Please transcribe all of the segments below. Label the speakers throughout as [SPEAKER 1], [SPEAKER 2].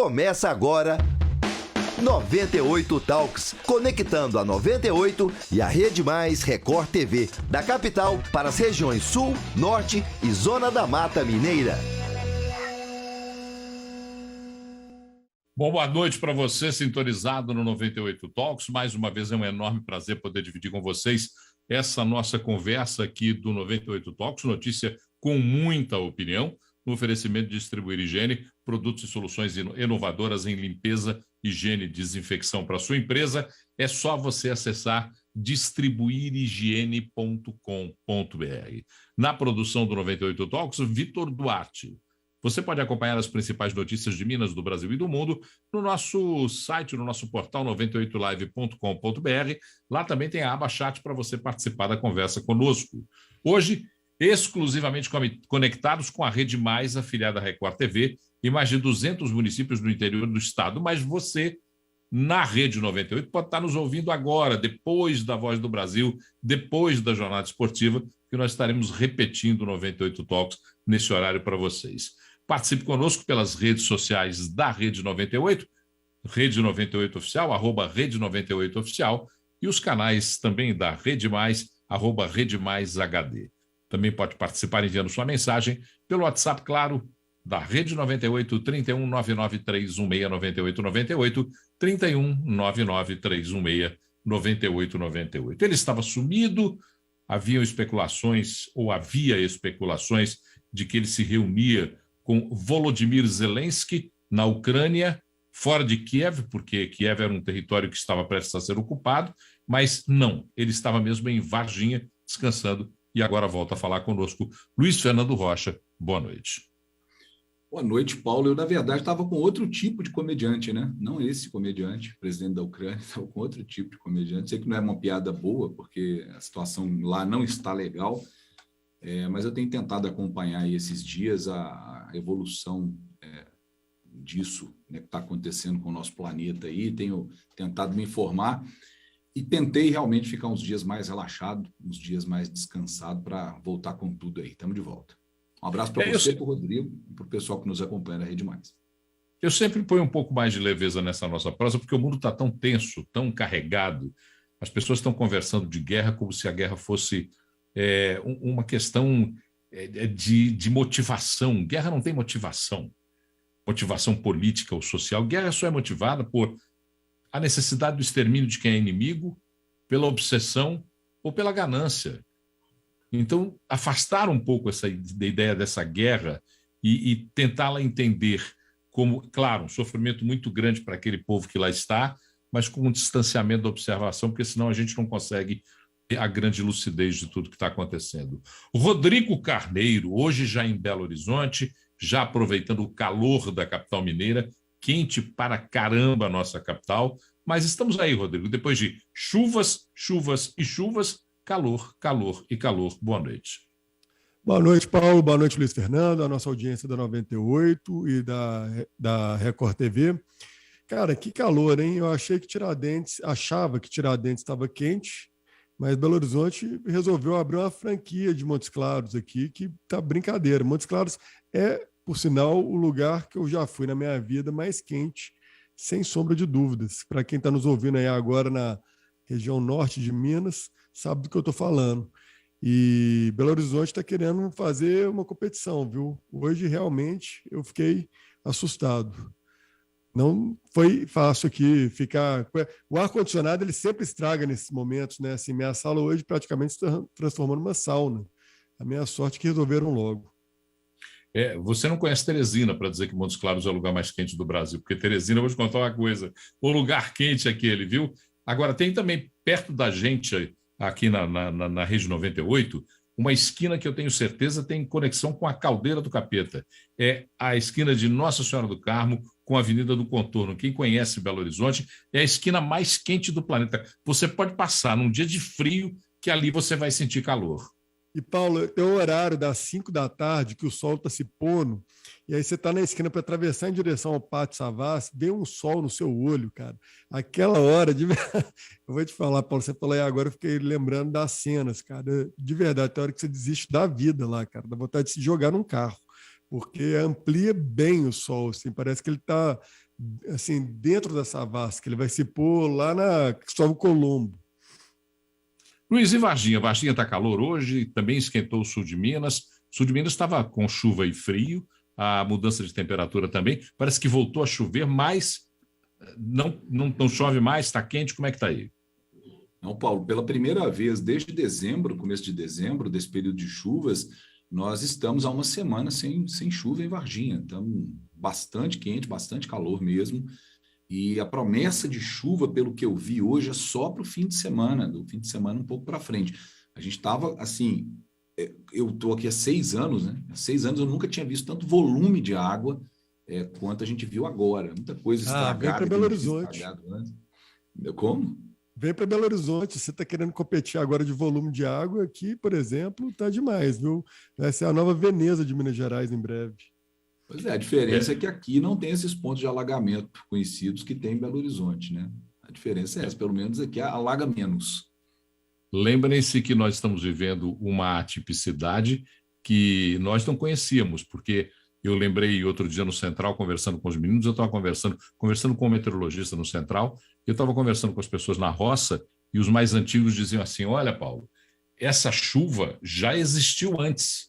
[SPEAKER 1] Começa agora 98 Talks, conectando a 98 e a Rede Mais Record TV, da capital para as regiões Sul, Norte e Zona da Mata Mineira.
[SPEAKER 2] Bom, boa noite para você, sintonizado no 98 Talks. Mais uma vez é um enorme prazer poder dividir com vocês essa nossa conversa aqui do 98 Talks, notícia com muita opinião, no oferecimento de Distribuir Higiene, produtos e soluções inovadoras em limpeza, higiene e desinfecção para a sua empresa. É só você acessar distribuirhigiene.com.br. Na produção do 98 Talks, Vitor Duarte. Você pode acompanhar as principais notícias de Minas, do Brasil e do mundo no nosso site, no nosso portal 98live.com.br. Lá também tem a aba chat para você participar da conversa conosco. Hoje, exclusivamente conectados com a Rede Mais, afiliada à Record TV, e mais de 200 municípios do interior do estado. Mas você, na Rede 98, pode estar nos ouvindo agora, depois da Voz do Brasil, depois da jornada esportiva, que nós estaremos repetindo 98 Talks nesse horário para vocês. Participe conosco pelas redes sociais da Rede 98, Rede 98 Oficial, @Rede 98 Oficial, e os canais também da Rede Mais, @Rede Mais HD. Também pode participar enviando sua mensagem pelo WhatsApp, claro, da Rede 98, 31 99316 9898, 31 99316 9898. Ele estava sumido, havia especulações de que ele se reunia com Volodymyr Zelensky na Ucrânia, fora de Kiev, porque Kiev era um território que estava prestes a ser ocupado, mas não, ele estava mesmo em Varginha, descansando, e agora volta a falar conosco. Luiz Fernando Rocha, boa noite.
[SPEAKER 3] Boa noite, Paulo. Eu, na verdade, estava com outro tipo de comediante, né? Não esse comediante, presidente da Ucrânia, estava com outro tipo de comediante. Sei que não é uma piada boa, porque a situação lá não está legal, mas eu tenho tentado acompanhar aí esses dias a evolução disso, né, que está acontecendo com o nosso planeta aí, tenho tentado me informar e tentei realmente ficar uns dias mais relaxado, uns dias mais descansado para voltar com tudo aí. Estamos de volta. Um abraço para você, para o Rodrigo e para o pessoal que nos acompanha na Rede Mais.
[SPEAKER 2] Eu sempre ponho um pouco mais de leveza nessa nossa prosa, porque o mundo está tão tenso, tão carregado. As pessoas estão conversando de guerra como se a guerra fosse uma questão de motivação. Guerra não tem motivação política ou social. Guerra só é motivada por a necessidade do extermínio de quem é inimigo, pela obsessão ou pela ganância. Então, afastar um pouco essa ideia dessa guerra e tentá-la entender como, claro, um sofrimento muito grande para aquele povo que lá está, mas com um distanciamento da observação, porque senão a gente não consegue ter a grande lucidez de tudo que está acontecendo. Rodrigo Carneiro, hoje já em Belo Horizonte, já aproveitando o calor da capital mineira, quente para caramba a nossa capital, mas estamos aí, Rodrigo, depois de chuvas, chuvas e chuvas, calor, calor e calor. Boa noite.
[SPEAKER 4] Boa noite, Paulo. Boa noite, Luiz Fernando, a nossa audiência da 98 e da Record TV. Cara, que calor, hein? Eu achava que Tiradentes estava quente, mas Belo Horizonte resolveu abrir uma franquia de Montes Claros aqui, que tá brincadeira. Montes Claros é, por sinal, o lugar que eu já fui na minha vida mais quente, sem sombra de dúvidas. Para quem está nos ouvindo aí agora na região norte de Minas, sabe do que eu estou falando. E Belo Horizonte está querendo fazer uma competição, viu? Hoje, realmente, eu fiquei assustado. Não foi fácil aqui ficar... O ar-condicionado, ele sempre estraga nesses momentos, né? Assim, minha sala hoje praticamente se transformou numa sauna. A minha sorte é que resolveram logo.
[SPEAKER 2] Você não conhece Teresina para dizer que Montes Claros é o lugar mais quente do Brasil, porque Teresina, eu vou te contar uma coisa, o lugar quente é aquele, viu? Agora, tem também, perto da gente, aqui na Rede 98, uma esquina que eu tenho certeza tem conexão com a Caldeira do Capeta. É a esquina de Nossa Senhora do Carmo com a Avenida do Contorno. Quem conhece Belo Horizonte, é a esquina mais quente do planeta. Você pode passar num dia de frio que ali você vai sentir calor.
[SPEAKER 4] E, Paulo, tem o horário das 5 da tarde que o sol está se pondo, e aí você está na esquina para atravessar em direção ao Pátio Savassi, vem um sol no seu olho, cara. Aquela hora, eu vou te falar, Paulo, você falou aí agora, eu fiquei lembrando das cenas, cara. De verdade, tem hora que você desiste da vida lá, cara, dá vontade de se jogar num carro. porque amplia bem o Sol, assim, parece que ele está assim, dentro da savasca, ele vai se pôr lá na Cristóvão Colombo.
[SPEAKER 2] Luiz, e Varginha? Varginha está calor hoje, também esquentou o sul de Minas. O sul de Minas estava com chuva e frio, a mudança de temperatura também. Parece que voltou a chover, mas não chove mais, está quente. Como é que está aí?
[SPEAKER 3] Não, Paulo, pela primeira vez desde dezembro, começo de dezembro, desse período de chuvas, nós estamos há uma semana sem chuva em Varginha. Estamos bastante quente, bastante calor mesmo. E a promessa de chuva, pelo que eu vi hoje, é só para o fim de semana, do fim de semana um pouco para frente. A gente estava assim, eu estou aqui há 6 anos, né? Há 6 anos eu nunca tinha visto tanto volume de água quanto a gente viu agora. Muita coisa estragada.
[SPEAKER 4] Vem para Belo Horizonte.
[SPEAKER 3] Como?
[SPEAKER 4] Vem para Belo Horizonte. Você está querendo competir agora de volume de água aqui, por exemplo, tá demais, viu? Vai ser a nova Veneza de Minas Gerais em breve.
[SPEAKER 3] Pois é, a diferença é que aqui não tem esses pontos de alagamento conhecidos que tem em Belo Horizonte, né? A diferença é essa, pelo menos aqui alaga menos.
[SPEAKER 2] Lembrem-se que nós estamos vivendo uma atipicidade que nós não conhecíamos, porque eu lembrei outro dia no Central, conversando com os meninos, eu estava conversando com um meteorologista no Central, eu estava conversando com as pessoas na roça, e os mais antigos diziam assim, olha, Paulo, essa chuva já existiu antes.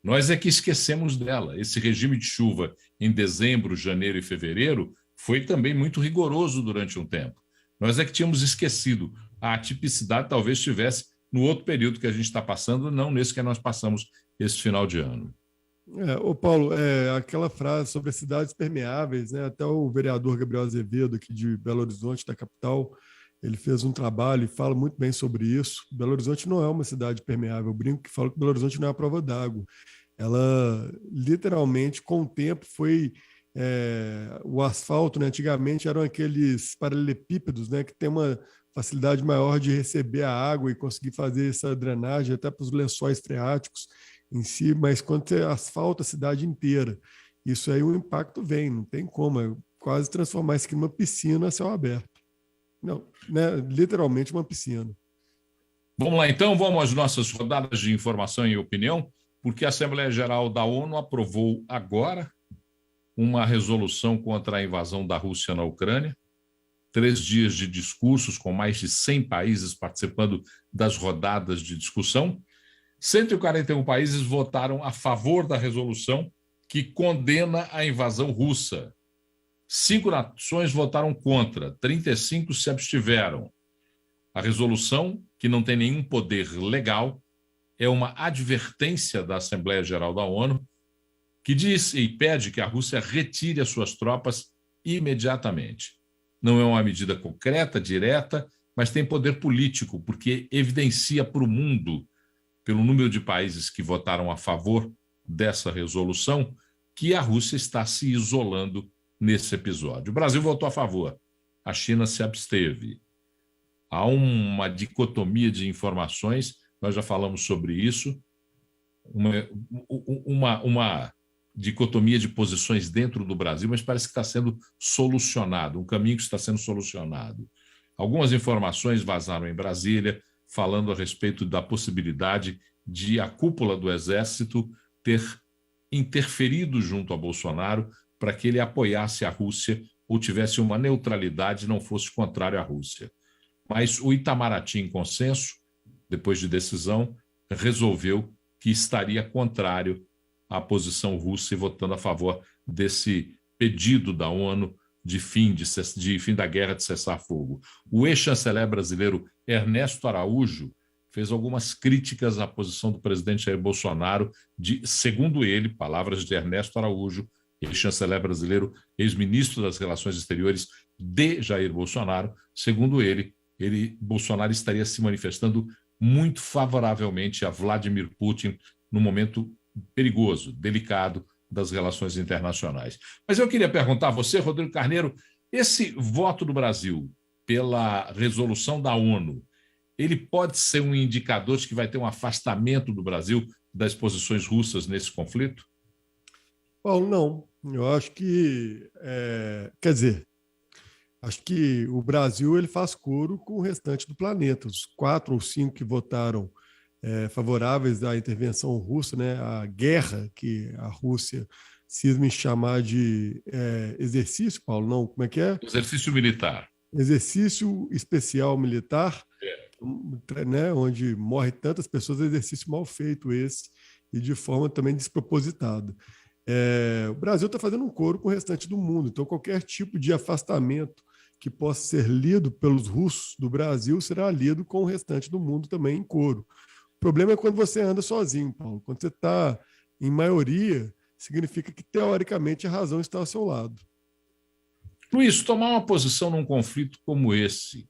[SPEAKER 2] Nós é que esquecemos dela. Esse regime de chuva em dezembro, janeiro e fevereiro foi também muito rigoroso durante um tempo. Nós é que tínhamos esquecido. A atipicidade talvez estivesse no outro período que a gente está passando, não nesse que nós passamos esse final de ano.
[SPEAKER 4] Paulo, aquela frase sobre as cidades permeáveis, né? Até o vereador Gabriel Azevedo, aqui de Belo Horizonte, da capital, ele fez um trabalho e fala muito bem sobre isso. Belo Horizonte não é uma cidade permeável. Eu brinco que falo que Belo Horizonte não é a prova d'água. Ela, literalmente, com o tempo, foi... o asfalto, né? Antigamente eram aqueles paralelepípedos, né? Que tem uma facilidade maior de receber a água e conseguir fazer essa drenagem até para os lençóis freáticos em si, mas quando você asfalta a cidade inteira, isso aí o impacto vem, não tem como, é quase transformar isso aqui numa piscina a céu aberto. Não, né? Literalmente uma piscina.
[SPEAKER 2] Vamos lá, então, vamos às nossas rodadas de informação e opinião, porque a Assembleia Geral da ONU aprovou agora uma resolução contra a invasão da Rússia na Ucrânia, 3 dias de discursos com mais de 100 países participando das rodadas de discussão. 141 países votaram a favor da resolução que condena a invasão russa. 5 nações votaram contra, 35 se abstiveram. A resolução, que não tem nenhum poder legal, é uma advertência da Assembleia Geral da ONU, que diz e pede que a Rússia retire as suas tropas imediatamente. Não é uma medida concreta, direta, mas tem poder político, porque evidencia para o mundo, pelo número de países que votaram a favor dessa resolução, que a Rússia está se isolando nesse episódio. O Brasil votou a favor, a China se absteve. Há uma dicotomia de informações, nós já falamos sobre isso, uma dicotomia de posições dentro do Brasil, mas parece que está sendo solucionado, um caminho que está sendo solucionado. Algumas informações vazaram em Brasília, falando a respeito da possibilidade de a cúpula do Exército ter interferido junto a Bolsonaro para que ele apoiasse a Rússia ou tivesse uma neutralidade e não fosse contrário à Rússia. Mas o Itamaraty, em consenso, depois de decisão, resolveu que estaria contrário à posição russa e votando a favor desse pedido da ONU de fim da guerra, de cessar-fogo. O ex-chanceler brasileiro Ernesto Araújo fez algumas críticas à posição do presidente Jair Bolsonaro, segundo ele, palavras de Ernesto Araújo, ex-chanceler brasileiro, ex-ministro das Relações Exteriores de Jair Bolsonaro, segundo ele, Bolsonaro estaria se manifestando muito favoravelmente a Vladimir Putin num momento perigoso, delicado das relações internacionais. Mas eu queria perguntar a você, Rodrigo Carneiro, esse voto do Brasil pela resolução da ONU, ele pode ser um indicador de que vai ter um afastamento do Brasil das posições russas nesse conflito?
[SPEAKER 4] Paulo, não. Eu acho que, quer dizer, acho que o Brasil ele faz coro com o restante do planeta. Os 4 ou 5 que votaram favoráveis à intervenção russa, né, à guerra que a Rússia cisma em chamar de exercício, Paulo, não, como é que é?
[SPEAKER 2] Exercício militar.
[SPEAKER 4] Exercício especial militar, né, onde morre tantas pessoas, exercício mal feito esse, e de forma também despropositada. O Brasil está fazendo um coro com o restante do mundo, então qualquer tipo de afastamento que possa ser lido pelos russos do Brasil será lido com o restante do mundo também em coro. O problema é quando você anda sozinho, Paulo. Quando você está em maioria, significa que, teoricamente, a razão está ao seu lado.
[SPEAKER 2] Luiz, tomar uma posição num conflito como esse,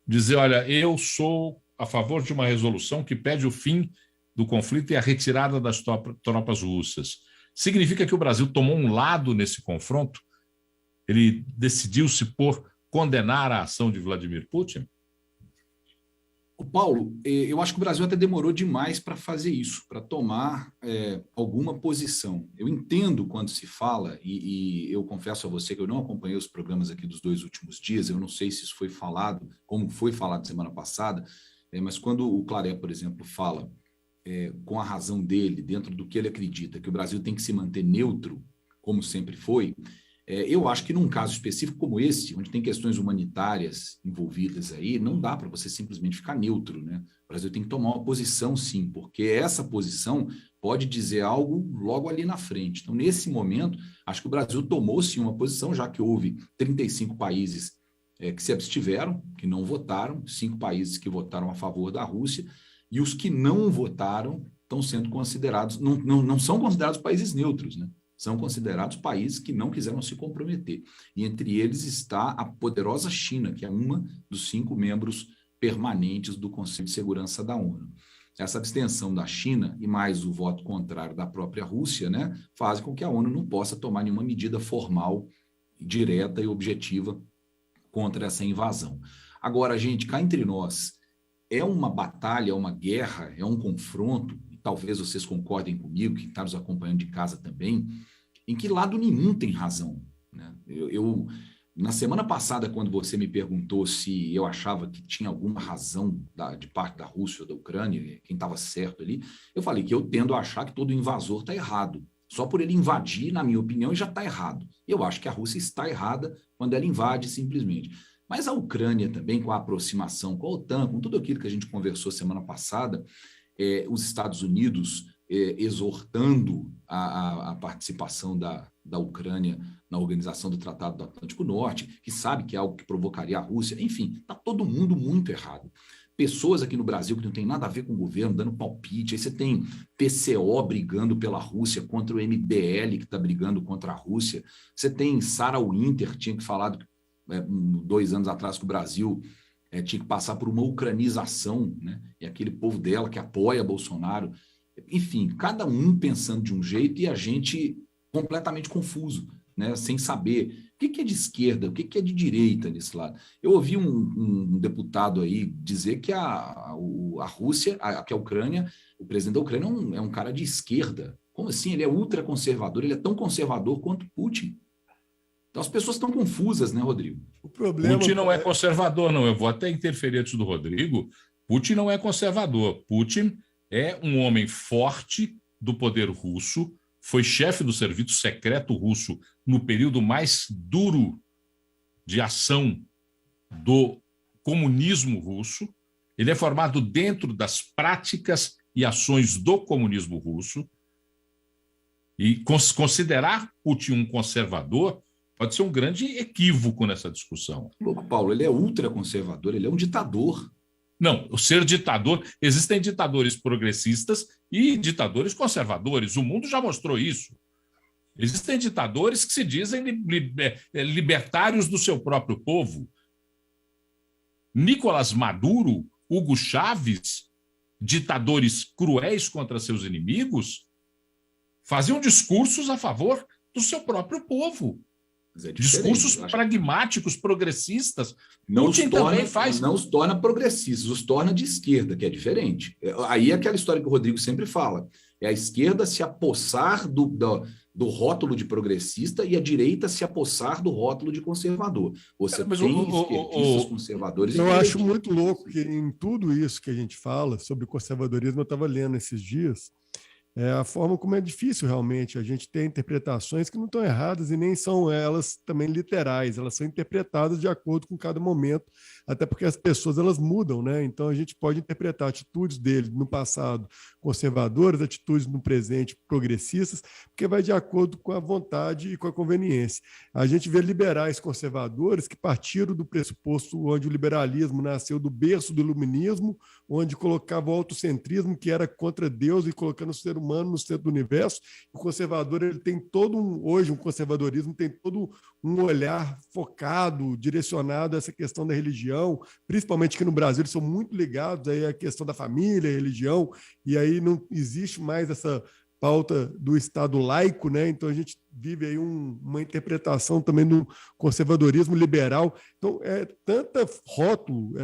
[SPEAKER 2] dizer, olha, eu sou a favor de uma resolução que pede o fim do conflito e a retirada das tropas russas, significa que o Brasil tomou um lado nesse confronto? Ele decidiu-se por condenar a ação de Vladimir Putin?
[SPEAKER 3] O Paulo, eu acho que o Brasil até demorou demais para fazer isso, para tomar alguma posição. Eu entendo quando se fala, e eu confesso a você que eu não acompanhei os programas aqui dos 2 últimos dias, eu não sei se isso foi falado, como foi falado semana passada, mas quando o Claré, por exemplo, fala com a razão dele, dentro do que ele acredita, que o Brasil tem que se manter neutro, como sempre foi, eu acho que num caso específico como esse, onde tem questões humanitárias envolvidas aí, não dá para você simplesmente ficar neutro, né? O Brasil tem que tomar uma posição, sim, porque essa posição pode dizer algo logo ali na frente. Então, nesse momento, acho que o Brasil tomou, sim, uma posição, já que houve 35 países que se abstiveram, que não votaram, 5 países que votaram a favor da Rússia, e os que não votaram estão sendo considerados, não são considerados países neutros, né? São considerados países que não quiseram se comprometer. E entre eles está a poderosa China, que é uma dos 5 membros permanentes do Conselho de Segurança da ONU. Essa abstenção da China e mais o voto contrário da própria Rússia, né, fazem com que a ONU não possa tomar nenhuma medida formal, direta e objetiva contra essa invasão. Agora, gente, cá entre nós, é uma batalha, é uma guerra, é um confronto, talvez vocês concordem comigo, quem está nos acompanhando de casa também, em que lado nenhum tem razão, né? Na semana passada, quando você me perguntou se eu achava que tinha alguma razão de parte da Rússia ou da Ucrânia, quem estava certo ali, eu falei que eu tendo a achar que todo invasor está errado. Só por ele invadir, na minha opinião, já está errado. Eu acho que a Rússia está errada quando ela invade simplesmente. Mas a Ucrânia também, com a aproximação com a OTAN, com tudo aquilo que a gente conversou semana passada, os Estados Unidos exortando a participação da Ucrânia na organização do Tratado do Atlântico Norte, que sabe que é algo que provocaria a Rússia. Enfim, está todo mundo muito errado. Pessoas aqui no Brasil que não tem nada a ver com o governo, dando palpite. Aí você tem PCO brigando pela Rússia contra o MBL, que está brigando contra a Rússia. Você tem Sarah Winter, tinha que falado 2 anos atrás que o Brasil tinha que passar por uma ucranização, né? E aquele povo dela que apoia Bolsonaro. Enfim, cada um pensando de um jeito e a gente completamente confuso, né? Sem saber o que é de esquerda, o que é de direita nesse lado. Eu ouvi um deputado aí dizer que a Rússia, que a Ucrânia, o presidente da Ucrânia é um cara de esquerda. Como assim? Ele é ultraconservador, ele é tão conservador quanto Putin. Então as pessoas estão confusas, né, Rodrigo?
[SPEAKER 4] O problema
[SPEAKER 2] Putin não é conservador, não. Eu vou até interferir antes do Rodrigo. Putin não é conservador. Putin é um homem forte do poder russo, foi chefe do serviço secreto russo no período mais duro de ação do comunismo russo. Ele é formado dentro das práticas e ações do comunismo russo. E considerar Putin um conservador pode ser um grande equívoco nessa discussão.
[SPEAKER 3] Louco, Paulo, ele é ultraconservador, ele é um ditador.
[SPEAKER 2] Não, o ser ditador, existem ditadores progressistas e ditadores conservadores. O mundo já mostrou isso. Existem ditadores que se dizem libertários do seu próprio povo. Nicolás Maduro, Hugo Chávez, ditadores cruéis contra seus inimigos, faziam discursos a favor do seu próprio povo. Discursos pragmáticos, progressistas,
[SPEAKER 3] não os torna progressistas, os torna de esquerda, que é diferente. Aí é aquela história que o Rodrigo sempre fala, é a esquerda se apossar do rótulo de progressista e a direita se apossar do rótulo de conservador. Você tem esquerdistas conservadores.
[SPEAKER 4] Eu acho muito louco que em tudo isso que a gente fala sobre conservadorismo, eu estava lendo esses dias, a forma como é difícil realmente a gente ter interpretações que não estão erradas e nem são elas também literais, elas são interpretadas de acordo com cada momento, até porque as pessoas elas mudam, né? Então a gente pode interpretar atitudes deles no passado conservadoras, atitudes no presente progressistas, porque vai de acordo com a vontade e com a conveniência. A gente vê liberais conservadores que partiram do pressuposto onde o liberalismo nasceu do berço do iluminismo, onde colocava o autocentrismo, que era contra Deus e colocando o ser humano no centro do universo. O conservador ele tem hoje um conservadorismo tem todo um olhar focado, direcionado a essa questão da religião, principalmente que no Brasil eles são muito ligados aí à questão da família, religião, e aí não existe mais essa pauta do Estado laico, né? Então a gente vive aí uma interpretação também do conservadorismo liberal. Então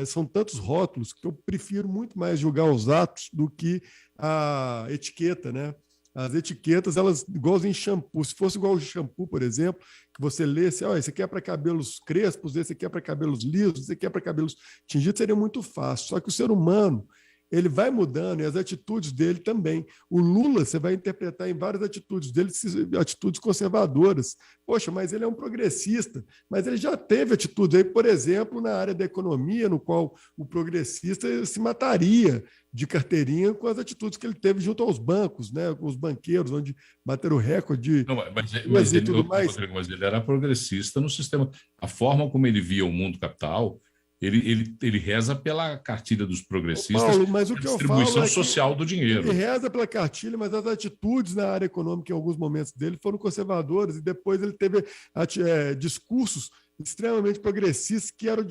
[SPEAKER 4] são tantos rótulos que eu prefiro muito mais julgar os atos do que a etiqueta, né? As etiquetas, elas igual em shampoo. Se fosse igual ao shampoo, por exemplo, que você lesse, esse aqui é para cabelos crespos, esse aqui é para cabelos lisos, esse aqui é para cabelos tingidos, seria muito fácil. Só que o ser humano, ele vai mudando e as atitudes dele também. O Lula, você vai interpretar em várias atitudes dele, atitudes conservadoras. Poxa, mas ele é um progressista, mas ele já teve atitudes aí, por exemplo, na área da economia, no qual o progressista se mataria de carteirinha com as atitudes que ele teve junto aos bancos, né, com os banqueiros, onde bateram o recorde.
[SPEAKER 2] Não, mas ele era progressista no sistema. A forma como ele via o mundo capital, ele reza pela cartilha dos progressistas,
[SPEAKER 4] Paulo, mas o que
[SPEAKER 2] distribuição social do dinheiro.
[SPEAKER 4] Ele reza pela cartilha, mas as atitudes na área econômica em alguns momentos dele foram conservadoras e depois ele teve discursos extremamente progressistas que eram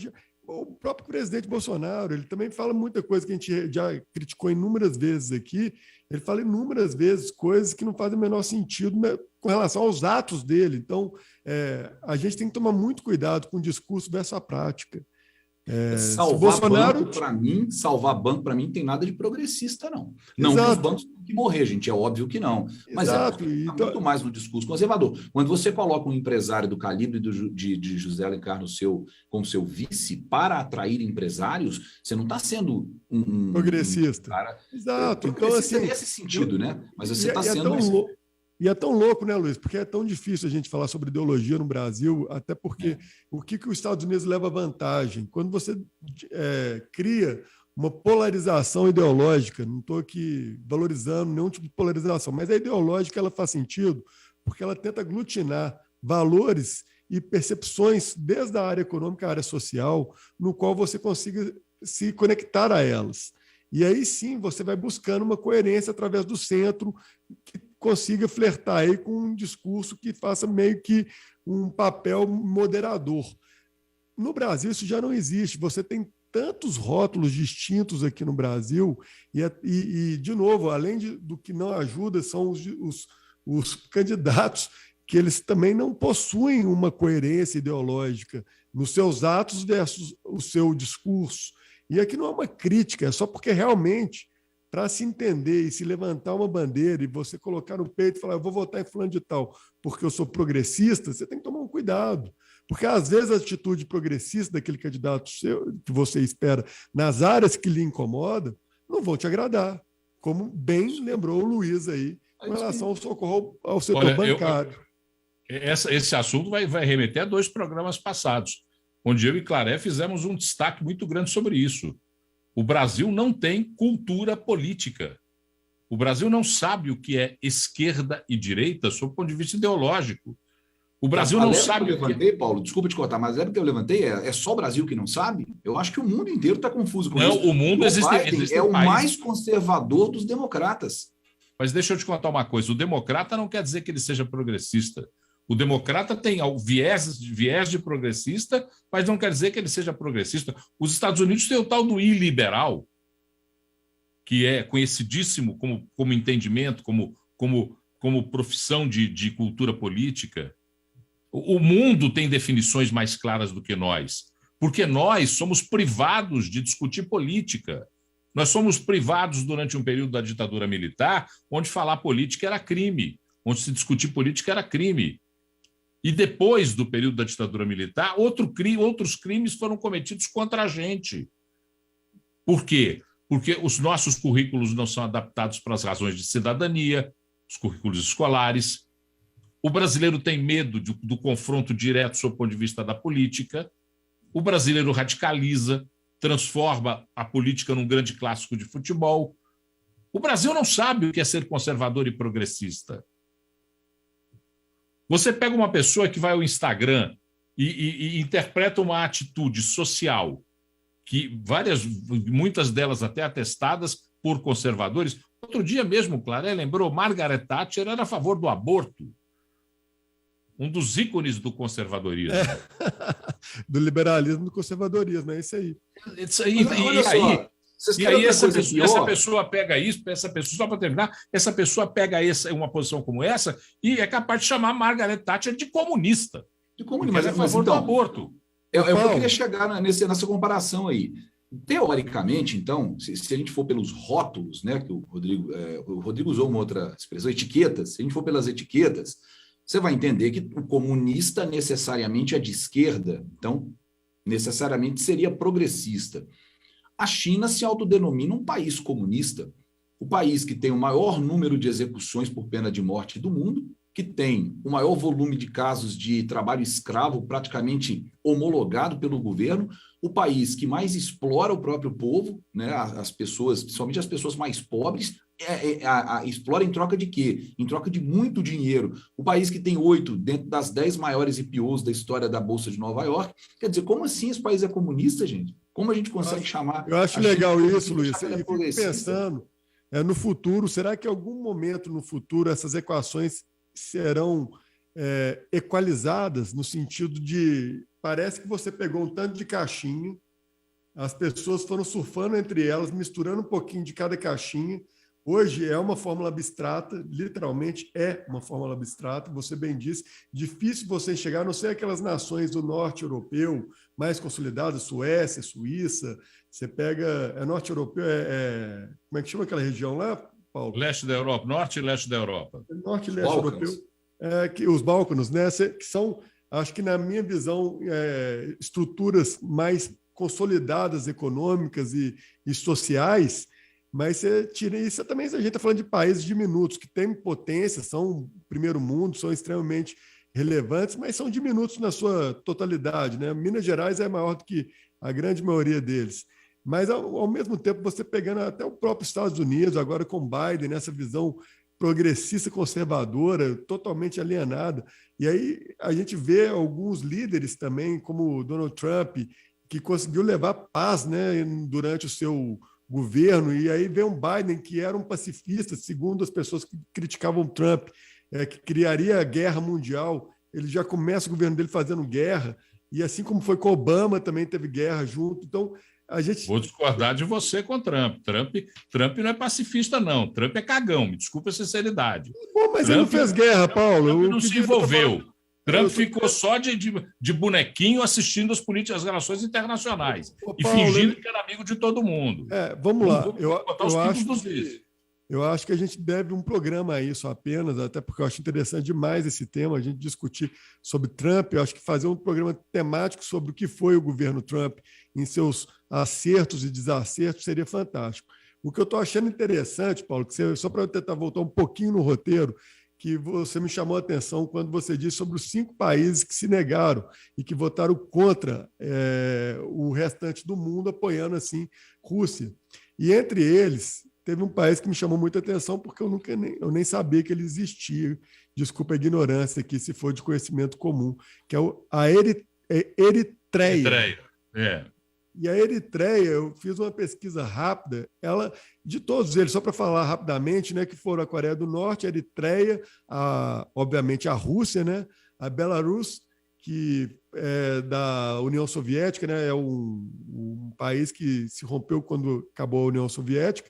[SPEAKER 4] o próprio presidente Bolsonaro. Ele também fala muita coisa que a gente já criticou inúmeras vezes aqui. Ele fala inúmeras vezes coisas que não fazem o menor sentido, né, com relação aos atos dele. Então, a gente tem que tomar muito cuidado com o discurso versus a prática.
[SPEAKER 3] Salvar banco para mim tem nada de progressista, não. Não que os bancos têm que morrer, gente, é óbvio que não. Mas muito mais no discurso conservador. Quando você coloca um empresário do calibre de José Alencar como seu vice para atrair empresários, você não está sendo um
[SPEAKER 4] progressista.
[SPEAKER 3] Cara,
[SPEAKER 4] exato. Então, assim,
[SPEAKER 3] nesse sentido, né? Mas você está sendo...
[SPEAKER 4] E é tão louco, né, Luiz? Porque é tão difícil a gente falar sobre ideologia no Brasil, até porque o que os Estados Unidos leva vantagem? Quando você cria uma polarização ideológica, não estou aqui valorizando nenhum tipo de polarização, mas a ideológica ela faz sentido porque ela tenta aglutinar valores e percepções desde a área econômica à área social, no qual você consiga se conectar a elas. E aí sim você vai buscando uma coerência através do centro que consiga flertar aí com um discurso que faça meio que um papel moderador. No Brasil isso já não existe. Você tem tantos rótulos distintos aqui no Brasil e de novo, além do que não ajuda, são os candidatos que eles também não possuem uma coerência ideológica nos seus atos versus o seu discurso. E aqui não é uma crítica, é só porque realmente, para se entender e se levantar uma bandeira e você colocar no peito e falar, eu vou votar em fulano de tal porque eu sou progressista, você tem que tomar um cuidado. Porque, às vezes, a atitude progressista daquele candidato seu, que você espera nas áreas que lhe incomodam, não vão te agradar. Como bem lembrou o Luiz aí, com relação ao socorro ao setor bancário.
[SPEAKER 2] Esse assunto vai remeter a 2 programas passados, onde eu e Claré fizemos um destaque muito grande sobre isso. O Brasil não tem cultura política. O Brasil não sabe o que é esquerda e direita sob o ponto de vista ideológico. O Brasil não sabe o que...
[SPEAKER 3] levantei, Paulo, desculpa te cortar, mas é porque eu levantei, é só o Brasil que não sabe? Eu acho que o mundo inteiro está confuso com isso.
[SPEAKER 2] Não, o mundo existe
[SPEAKER 3] é o mais conservador dos democratas.
[SPEAKER 2] Mas deixa eu te contar uma coisa, o democrata não quer dizer que ele seja progressista. O democrata tem viés de progressista, mas não quer dizer que ele seja progressista. Os Estados Unidos têm o tal do iliberal, que é conhecidíssimo como entendimento, como profissão de cultura política. O mundo tem definições mais claras do que nós, porque nós somos privados de discutir política. Nós somos privados durante um período da ditadura militar, onde falar política era crime, onde se discutir política era crime. E depois do período da ditadura militar, outros crimes foram cometidos contra a gente. Por quê? Porque os nossos currículos não são adaptados para as razões de cidadania, os currículos escolares. O brasileiro tem medo do confronto direto sob o ponto de vista da política. O brasileiro radicaliza, transforma a política num grande clássico de futebol. O Brasil não sabe o que é ser conservador e progressista. Você pega uma pessoa que vai ao Instagram e interpreta uma atitude social, que muitas delas até atestadas por conservadores. Outro dia mesmo, Claré lembrou, Margaret Thatcher era a favor do aborto. Um dos ícones do conservadorismo.
[SPEAKER 4] Do liberalismo, do conservadorismo, é isso aí.
[SPEAKER 2] E aí essa pessoa pega isso, só para terminar, essa pessoa pega uma posição como essa e é capaz de chamar Margaret Thatcher de comunista. Mas é a favor do aborto.
[SPEAKER 3] Eu queria chegar nessa comparação aí. Teoricamente, então, se a gente for pelos rótulos, né, que o Rodrigo usou uma outra expressão, etiquetas, se a gente for pelas etiquetas, você vai entender que o comunista necessariamente é de esquerda, então, necessariamente seria progressista. A China se autodenomina um país comunista, o país que tem o maior número de execuções por pena de morte do mundo, que tem o maior volume de casos de trabalho escravo praticamente homologado pelo governo, o país que mais explora o próprio povo, né, as pessoas, principalmente as pessoas mais pobres, explora em troca de quê? Em troca de muito dinheiro. O país que tem 8 dentro das 10 maiores IPOs da história da Bolsa de Nova York. Quer dizer, como assim esse país é comunista, gente? Como a gente consegue chamar...
[SPEAKER 4] Eu acho legal isso, Luiz. Eu fico pensando no futuro, será que em algum momento no futuro essas equações serão equalizadas no sentido de... Parece que você pegou um tanto de caixinha, as pessoas foram surfando entre elas, misturando um pouquinho de cada caixinha. Hoje é uma fórmula abstrata, literalmente é uma fórmula abstrata, você bem disse, difícil você chegar, a não ser aquelas nações do norte europeu mais consolidadas, Suécia, Suíça, você pega, norte europeu, como é que chama aquela região lá, Paulo?
[SPEAKER 2] Leste da Europa, norte e leste da Europa.
[SPEAKER 4] Norte e leste europeu, os Balcanos, né, que são, acho que na minha visão, estruturas mais consolidadas, econômicas e sociais. Mas você tira isso também, a gente está falando de países diminutos, que têm potência, são primeiro mundo, são extremamente relevantes, mas são diminutos na sua totalidade, né? Minas Gerais é maior do que a grande maioria deles. Mas, ao mesmo tempo, você pegando até o próprio Estados Unidos, agora com Biden, nessa visão progressista, conservadora, totalmente alienada. E aí a gente vê alguns líderes também, como o Donald Trump, que conseguiu levar paz, né, durante o seu governo, e aí vem um Biden que era um pacifista, segundo as pessoas que criticavam Trump, que criaria a guerra mundial. Ele já começa o governo dele fazendo guerra, e assim como foi com Obama, também teve guerra junto. Então, a gente...
[SPEAKER 2] Vou discordar de você com Trump. Trump não é pacifista, não. Trump é cagão, me desculpe a sinceridade.
[SPEAKER 4] Pô, mas ele não fez guerra, Paulo.
[SPEAKER 2] Trump não se envolveu. Trump ficou só de bonequinho assistindo as relações internacionais e fingindo que era amigo de todo mundo.
[SPEAKER 4] Vamos lá. Eu acho que a gente deve um programa a isso apenas, até porque eu acho interessante demais esse tema, a gente discutir sobre Trump. Eu acho que fazer um programa temático sobre o que foi o governo Trump em seus acertos e desacertos seria fantástico. O que eu estou achando interessante, Paulo, só para eu tentar voltar um pouquinho no roteiro, que você me chamou a atenção quando você disse sobre os 5 países que se negaram e que votaram contra o restante do mundo, apoiando, assim, Rússia. E entre eles, teve um país que me chamou muita atenção porque eu nem sabia que ele existia. Desculpa a ignorância aqui, se for de conhecimento comum, que é a Eritreia. E a Eritreia, eu fiz uma pesquisa rápida, de todos eles, só para falar rapidamente, né, que foram a Coreia do Norte, a Eritreia, obviamente a Rússia, né, a Belarus, que é da União Soviética, né, é um país que se rompeu quando acabou a União Soviética,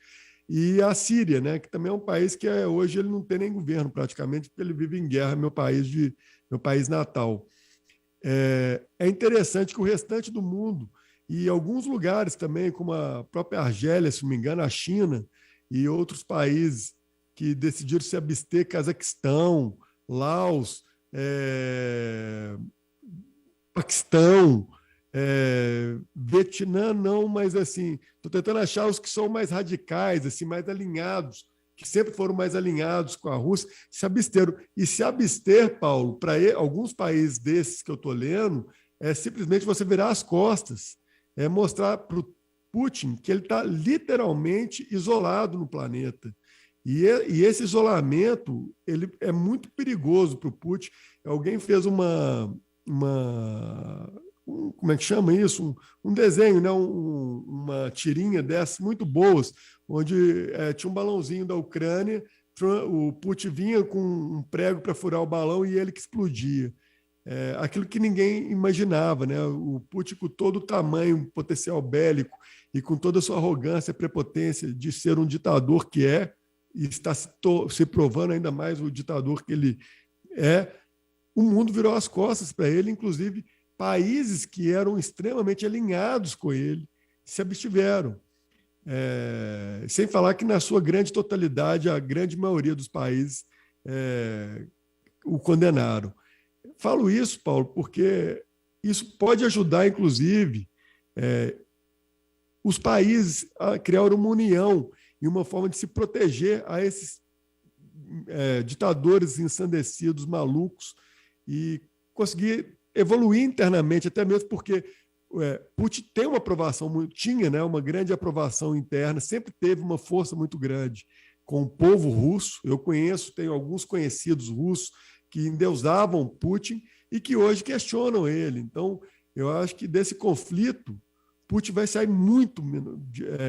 [SPEAKER 4] e a Síria, né, que também é um país que hoje ele não tem nem governo praticamente, porque ele vive em guerra, meu país natal. é interessante que o restante do mundo e alguns lugares também, como a própria Argélia, se não me engano, a China e outros países que decidiram se abster, Cazaquistão, Laos, Paquistão, Vietnã não, mas assim, estou tentando achar os que são mais radicais, assim, mais alinhados, que sempre foram mais alinhados com a Rússia, se absteram. E se abster, Paulo, para alguns países desses que eu estou lendo, é simplesmente você virar as costas, é mostrar para o Putin que ele está literalmente isolado no planeta. E esse isolamento ele é muito perigoso para o Putin. Alguém fez como é que chama isso? Um desenho, né? Uma tirinha dessas muito boas, onde tinha um balãozinho da Ucrânia, o Putin vinha com um prego para furar o balão e ele que explodia. Aquilo que ninguém imaginava, né? O Putin, com todo o tamanho, potencial bélico e com toda a sua arrogância e prepotência de ser um ditador que e está se provando ainda mais o ditador que ele é, o mundo virou as costas para ele, inclusive países que eram extremamente alinhados com ele se abstiveram. Sem falar que, na sua grande totalidade, a grande maioria dos países o condenaram. Falo isso, Paulo, porque isso pode ajudar, inclusive, os países a criar uma união e uma forma de se proteger a esses ditadores ensandecidos, malucos, e conseguir evoluir internamente, até mesmo porque Putin tem uma aprovação, tinha, né, uma grande aprovação interna, sempre teve uma força muito grande com o povo russo. Eu tenho alguns conhecidos russos que endeusavam Putin e que hoje questionam ele. Então, eu acho que desse conflito, Putin vai sair muito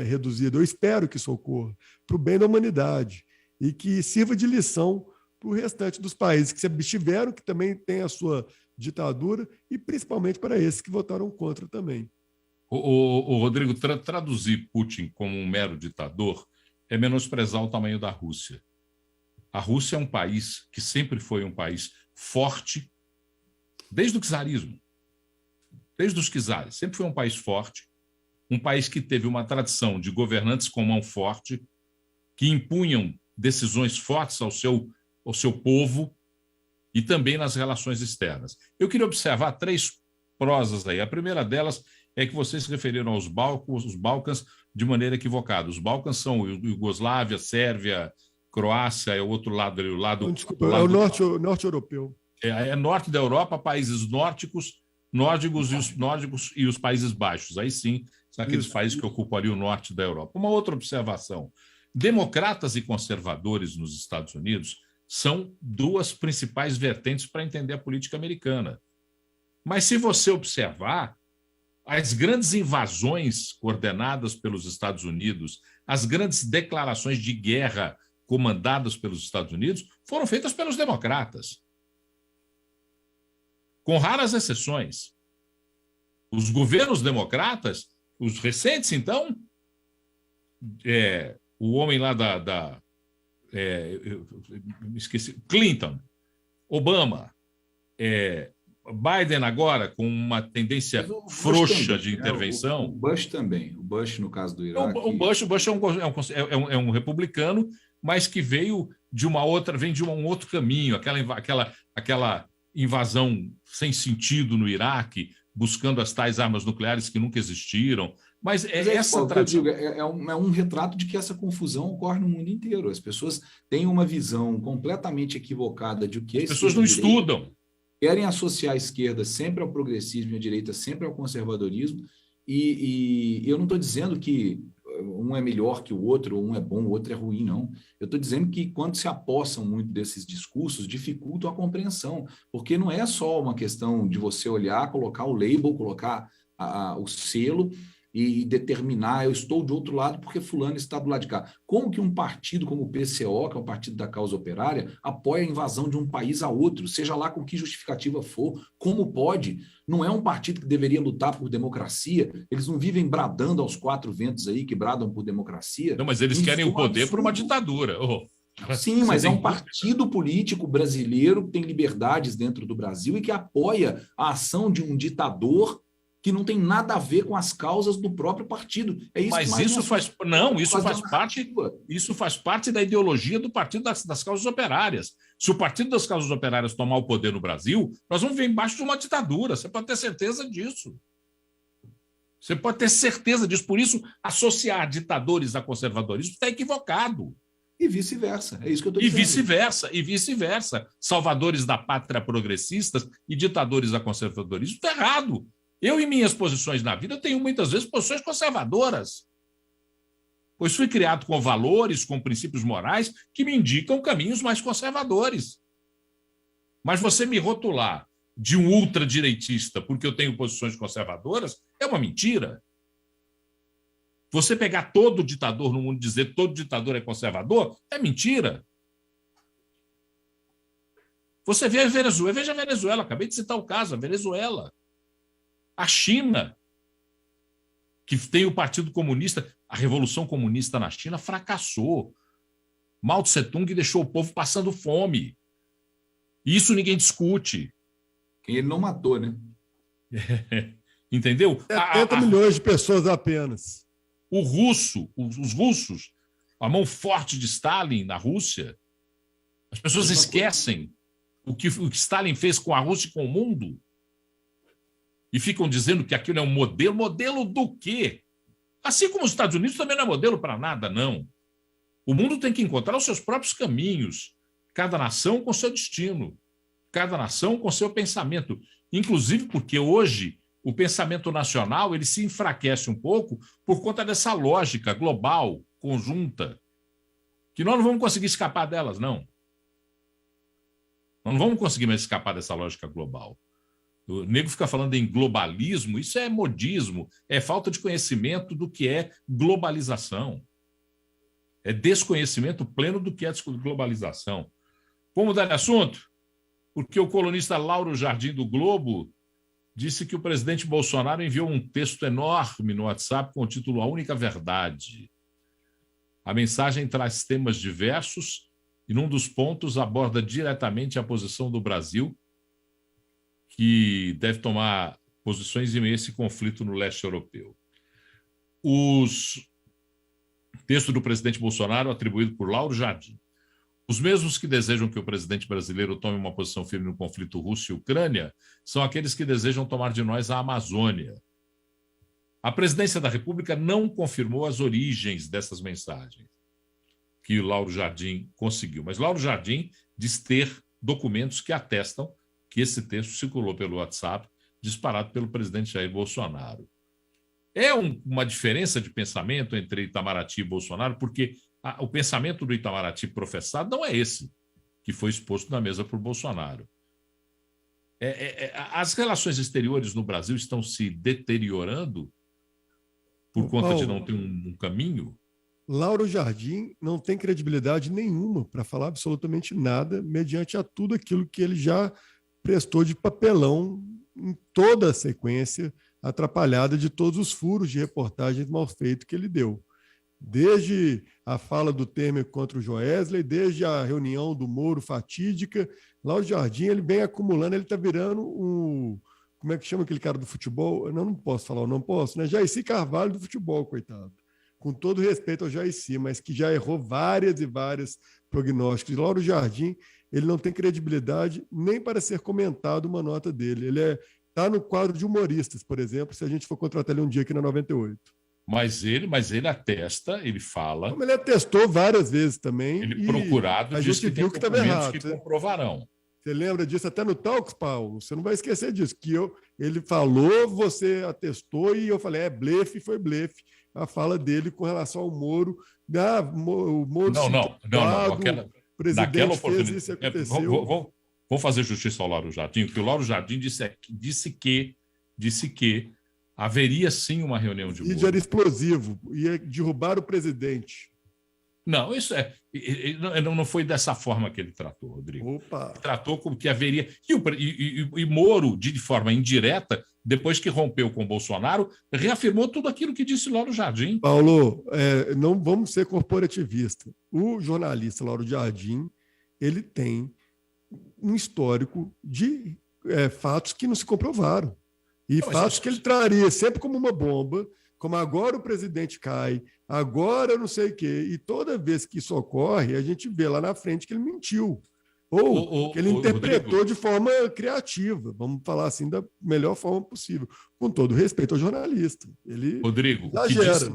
[SPEAKER 4] reduzido. Eu espero que isso ocorra para o bem da humanidade e que sirva de lição para o restante dos países que se abstiveram, que também tem a sua ditadura, e principalmente para esses que votaram contra também.
[SPEAKER 2] O Rodrigo, traduzir Putin como um mero ditador é menosprezar o tamanho da Rússia. A Rússia é um país que sempre foi um país forte, desde o czarismo. Desde os czares, sempre foi um país forte, um país que teve uma tradição de governantes com mão forte, que impunham decisões fortes ao seu povo e também nas relações externas. Eu queria observar 3 prosas aí. A primeira delas é que vocês se referiram aos Balcãs de maneira equivocada. Os Balcãs são Iugoslávia, Sérvia, Croácia, é o outro lado.
[SPEAKER 4] Desculpa, é o norte europeu.
[SPEAKER 2] É norte da Europa, países nórdicos e os Países Baixos. Aí sim, são aqueles países que ocupam ali o norte da Europa. Uma outra observação. Democratas e conservadores nos Estados Unidos são 2 principais vertentes para entender a política americana. Mas se você observar, as grandes invasões coordenadas pelos Estados Unidos, as grandes declarações de guerra comandadas pelos Estados Unidos foram feitas pelos democratas. Com raras exceções. Os governos democratas, os recentes, então, o homem lá esqueci, Clinton, Obama, Biden agora, com uma tendência frouxa de intervenção.
[SPEAKER 3] O Bush também, o Bush no caso do Iraque.
[SPEAKER 2] O Bush é um republicano, mas que veio de um outro caminho, aquela invasão sem sentido no Iraque, buscando as tais armas nucleares que nunca existiram. Mas essa tradição...
[SPEAKER 3] é um retrato de que essa confusão ocorre no mundo inteiro. As pessoas têm uma visão completamente equivocada de o que é.
[SPEAKER 2] As pessoas não estudam.
[SPEAKER 3] Querem associar a esquerda sempre ao progressismo e a direita sempre ao conservadorismo. E eu não estou dizendo que um é melhor que o outro, ou um é bom, o outro é ruim, não. Eu estou dizendo que quando se apossam muito desses discursos, dificultam a compreensão, porque não é só uma questão de você olhar, colocar o label, colocar o selo e determinar, eu estou do outro lado porque fulano está do lado de cá. Como que um partido como o PCO, que é o Partido da Causa Operária, apoia a invasão de um país a outro, seja lá com que justificativa for? Como pode? Não é um partido que deveria lutar por democracia? Eles não vivem bradando aos 4 ventos aí, que bradam por democracia?
[SPEAKER 2] Não, mas eles querem o poder por uma ditadura.
[SPEAKER 3] Sim, mas é um partido político brasileiro que tem liberdades dentro do Brasil e que apoia a ação de um ditador que não tem nada a ver com as causas do próprio partido. É isso.
[SPEAKER 2] Mas isso faz parte da ideologia do Partido das Causas Operárias. Se o Partido das Causas Operárias tomar o poder no Brasil, nós vamos ver embaixo de uma ditadura. Você pode ter certeza disso. Você pode ter certeza disso. Por isso, associar ditadores a conservadorismo está equivocado.
[SPEAKER 3] E vice-versa. É isso que eu estou dizendo.
[SPEAKER 2] E vice-versa. Salvadores da pátria progressistas e ditadores a conservadorismo está errado. Eu, em minhas posições na vida, tenho muitas vezes posições conservadoras, pois fui criado com valores, com princípios morais que me indicam caminhos mais conservadores. Mas você me rotular de um ultradireitista porque eu tenho posições conservadoras é uma mentira. Você pegar todo ditador no mundo e dizer que todo ditador é conservador é mentira. Você vê a Venezuela, veja a Venezuela, acabei de citar o caso, a Venezuela. A China, que tem o Partido Comunista, a Revolução Comunista na China fracassou. Mao Tse-tung deixou o povo passando fome. Isso ninguém discute.
[SPEAKER 3] Quem ele não matou, né?
[SPEAKER 2] Entendeu?
[SPEAKER 4] 70 milhões de pessoas apenas.
[SPEAKER 2] Os russos, a mão forte de Stalin na Rússia, as pessoas esquecem o que Stalin fez com a Rússia e com o mundo. E ficam dizendo que aquilo é um modelo. Modelo do quê? Assim como os Estados Unidos também não é modelo para nada, não. O mundo tem que encontrar os seus próprios caminhos. Cada nação com seu destino. Cada nação com seu pensamento. Inclusive porque hoje o pensamento nacional ele se enfraquece um pouco por conta dessa lógica global, conjunta, que nós não vamos conseguir escapar delas, não. Nós não vamos conseguir mais escapar dessa lógica global. O nego fica falando em globalismo, isso é modismo, é falta de conhecimento do que é globalização. É desconhecimento pleno do que é globalização. Vamos mudar de assunto? Porque o colunista Lauro Jardim do Globo disse que o presidente Bolsonaro enviou um texto enorme no WhatsApp com o título A Única Verdade. A mensagem traz temas diversos e, num dos pontos, aborda diretamente a posição do Brasil, que deve tomar posições em meio a esse conflito no leste europeu. O texto do presidente Bolsonaro, atribuído por Lauro Jardim. Os mesmos que desejam que o presidente brasileiro tome uma posição firme no conflito Rússia e Ucrânia são aqueles que desejam tomar de nós a Amazônia. A presidência da República não confirmou as origens dessas mensagens que o Lauro Jardim conseguiu. Mas Lauro Jardim diz ter documentos que atestam que esse texto circulou pelo WhatsApp, disparado pelo presidente Jair Bolsonaro. É uma diferença de pensamento entre Itamaraty e Bolsonaro, porque o pensamento do Itamaraty professado não é esse que foi exposto na mesa por Bolsonaro. As relações exteriores no Brasil estão se deteriorando por conta de não ter um caminho?
[SPEAKER 4] Lauro Jardim não tem credibilidade nenhuma para falar absolutamente nada, mediante a tudo aquilo que ele já prestou de papelão em toda a sequência atrapalhada de todos os furos de reportagens mal feitos que ele deu. Desde a fala do Temer contra o Joesley, desde a reunião do Moro fatídica, Lauro Jardim ele vem acumulando, ele está virando como é que chama aquele cara do futebol? Eu não posso falar, eu não posso, né? Jaircy Carvalho do futebol, coitado. Com todo respeito ao Jaircy, mas que já errou várias e várias prognósticos. Lauro Jardim, ele não tem credibilidade nem para ser comentado uma nota dele. Ele está no quadro de humoristas, por exemplo, se a gente for contratar ele um dia aqui na 98.
[SPEAKER 2] Mas ele atesta, ele fala...
[SPEAKER 4] Como ele atestou várias vezes também.
[SPEAKER 2] Ele procurado diz que tem documentos que comprovarão.
[SPEAKER 4] Você lembra disso até no Talks, Paulo? Você não vai esquecer disso, que ele falou, você atestou e eu falei, é blefe, foi blefe. A fala dele com relação ao Moro. O Moro
[SPEAKER 2] não.
[SPEAKER 4] O presidente fez isso e aconteceu.
[SPEAKER 2] Vou fazer justiça ao Lauro Jardim, porque o Lauro Jardim disse que haveria sim uma reunião de Moro.
[SPEAKER 4] O vídeo era explosivo, ia derrubar o presidente.
[SPEAKER 2] Não, isso não foi dessa forma que ele tratou, Rodrigo.
[SPEAKER 4] Opa.
[SPEAKER 2] Ele tratou como que haveria... E Moro, de forma indireta, depois que rompeu com o Bolsonaro, reafirmou tudo aquilo que disse Lauro Jardim.
[SPEAKER 4] Paulo, não vamos ser corporativistas. O jornalista Lauro Jardim, ele tem um histórico de fatos que não se comprovaram. E fatos que ele traria sempre como uma bomba, como agora o presidente cai, agora não sei o quê. E toda vez que isso ocorre, a gente vê lá na frente que ele mentiu. Ou que ele interpretou
[SPEAKER 2] Rodrigo,
[SPEAKER 4] de forma criativa, vamos falar assim, da melhor forma possível, com todo respeito ao jornalista. Ele
[SPEAKER 2] Rodrigo,
[SPEAKER 4] exagera,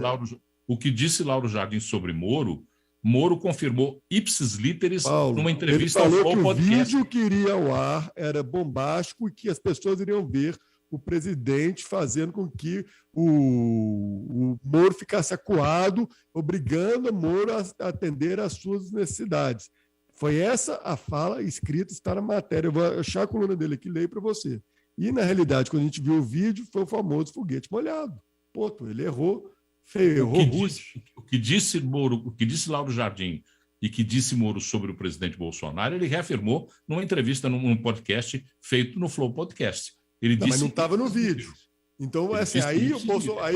[SPEAKER 2] o que disse Lauro Jardim sobre Moro confirmou ipsis literis
[SPEAKER 4] Paulo,
[SPEAKER 2] numa entrevista
[SPEAKER 4] ele
[SPEAKER 2] ao
[SPEAKER 4] falou
[SPEAKER 2] Flow
[SPEAKER 4] que
[SPEAKER 2] Podcast.
[SPEAKER 4] o vídeo que iria ao ar era bombástico e que as pessoas iriam ver o presidente fazendo com que o Moro ficasse acuado, obrigando o Moro a atender às suas necessidades. Foi essa a fala escrita, está na matéria. Eu vou achar a coluna dele aqui e leio para você. E, na realidade, quando a gente viu o vídeo, foi o famoso foguete molhado. Ponto, ele errou feio, errou rude.
[SPEAKER 2] O que disse Lauro Jardim e que disse Moro sobre o presidente Bolsonaro, ele reafirmou numa entrevista, num podcast feito no Flow Podcast. Ele disse,
[SPEAKER 4] mas não estava no vídeo. Então, assim, aí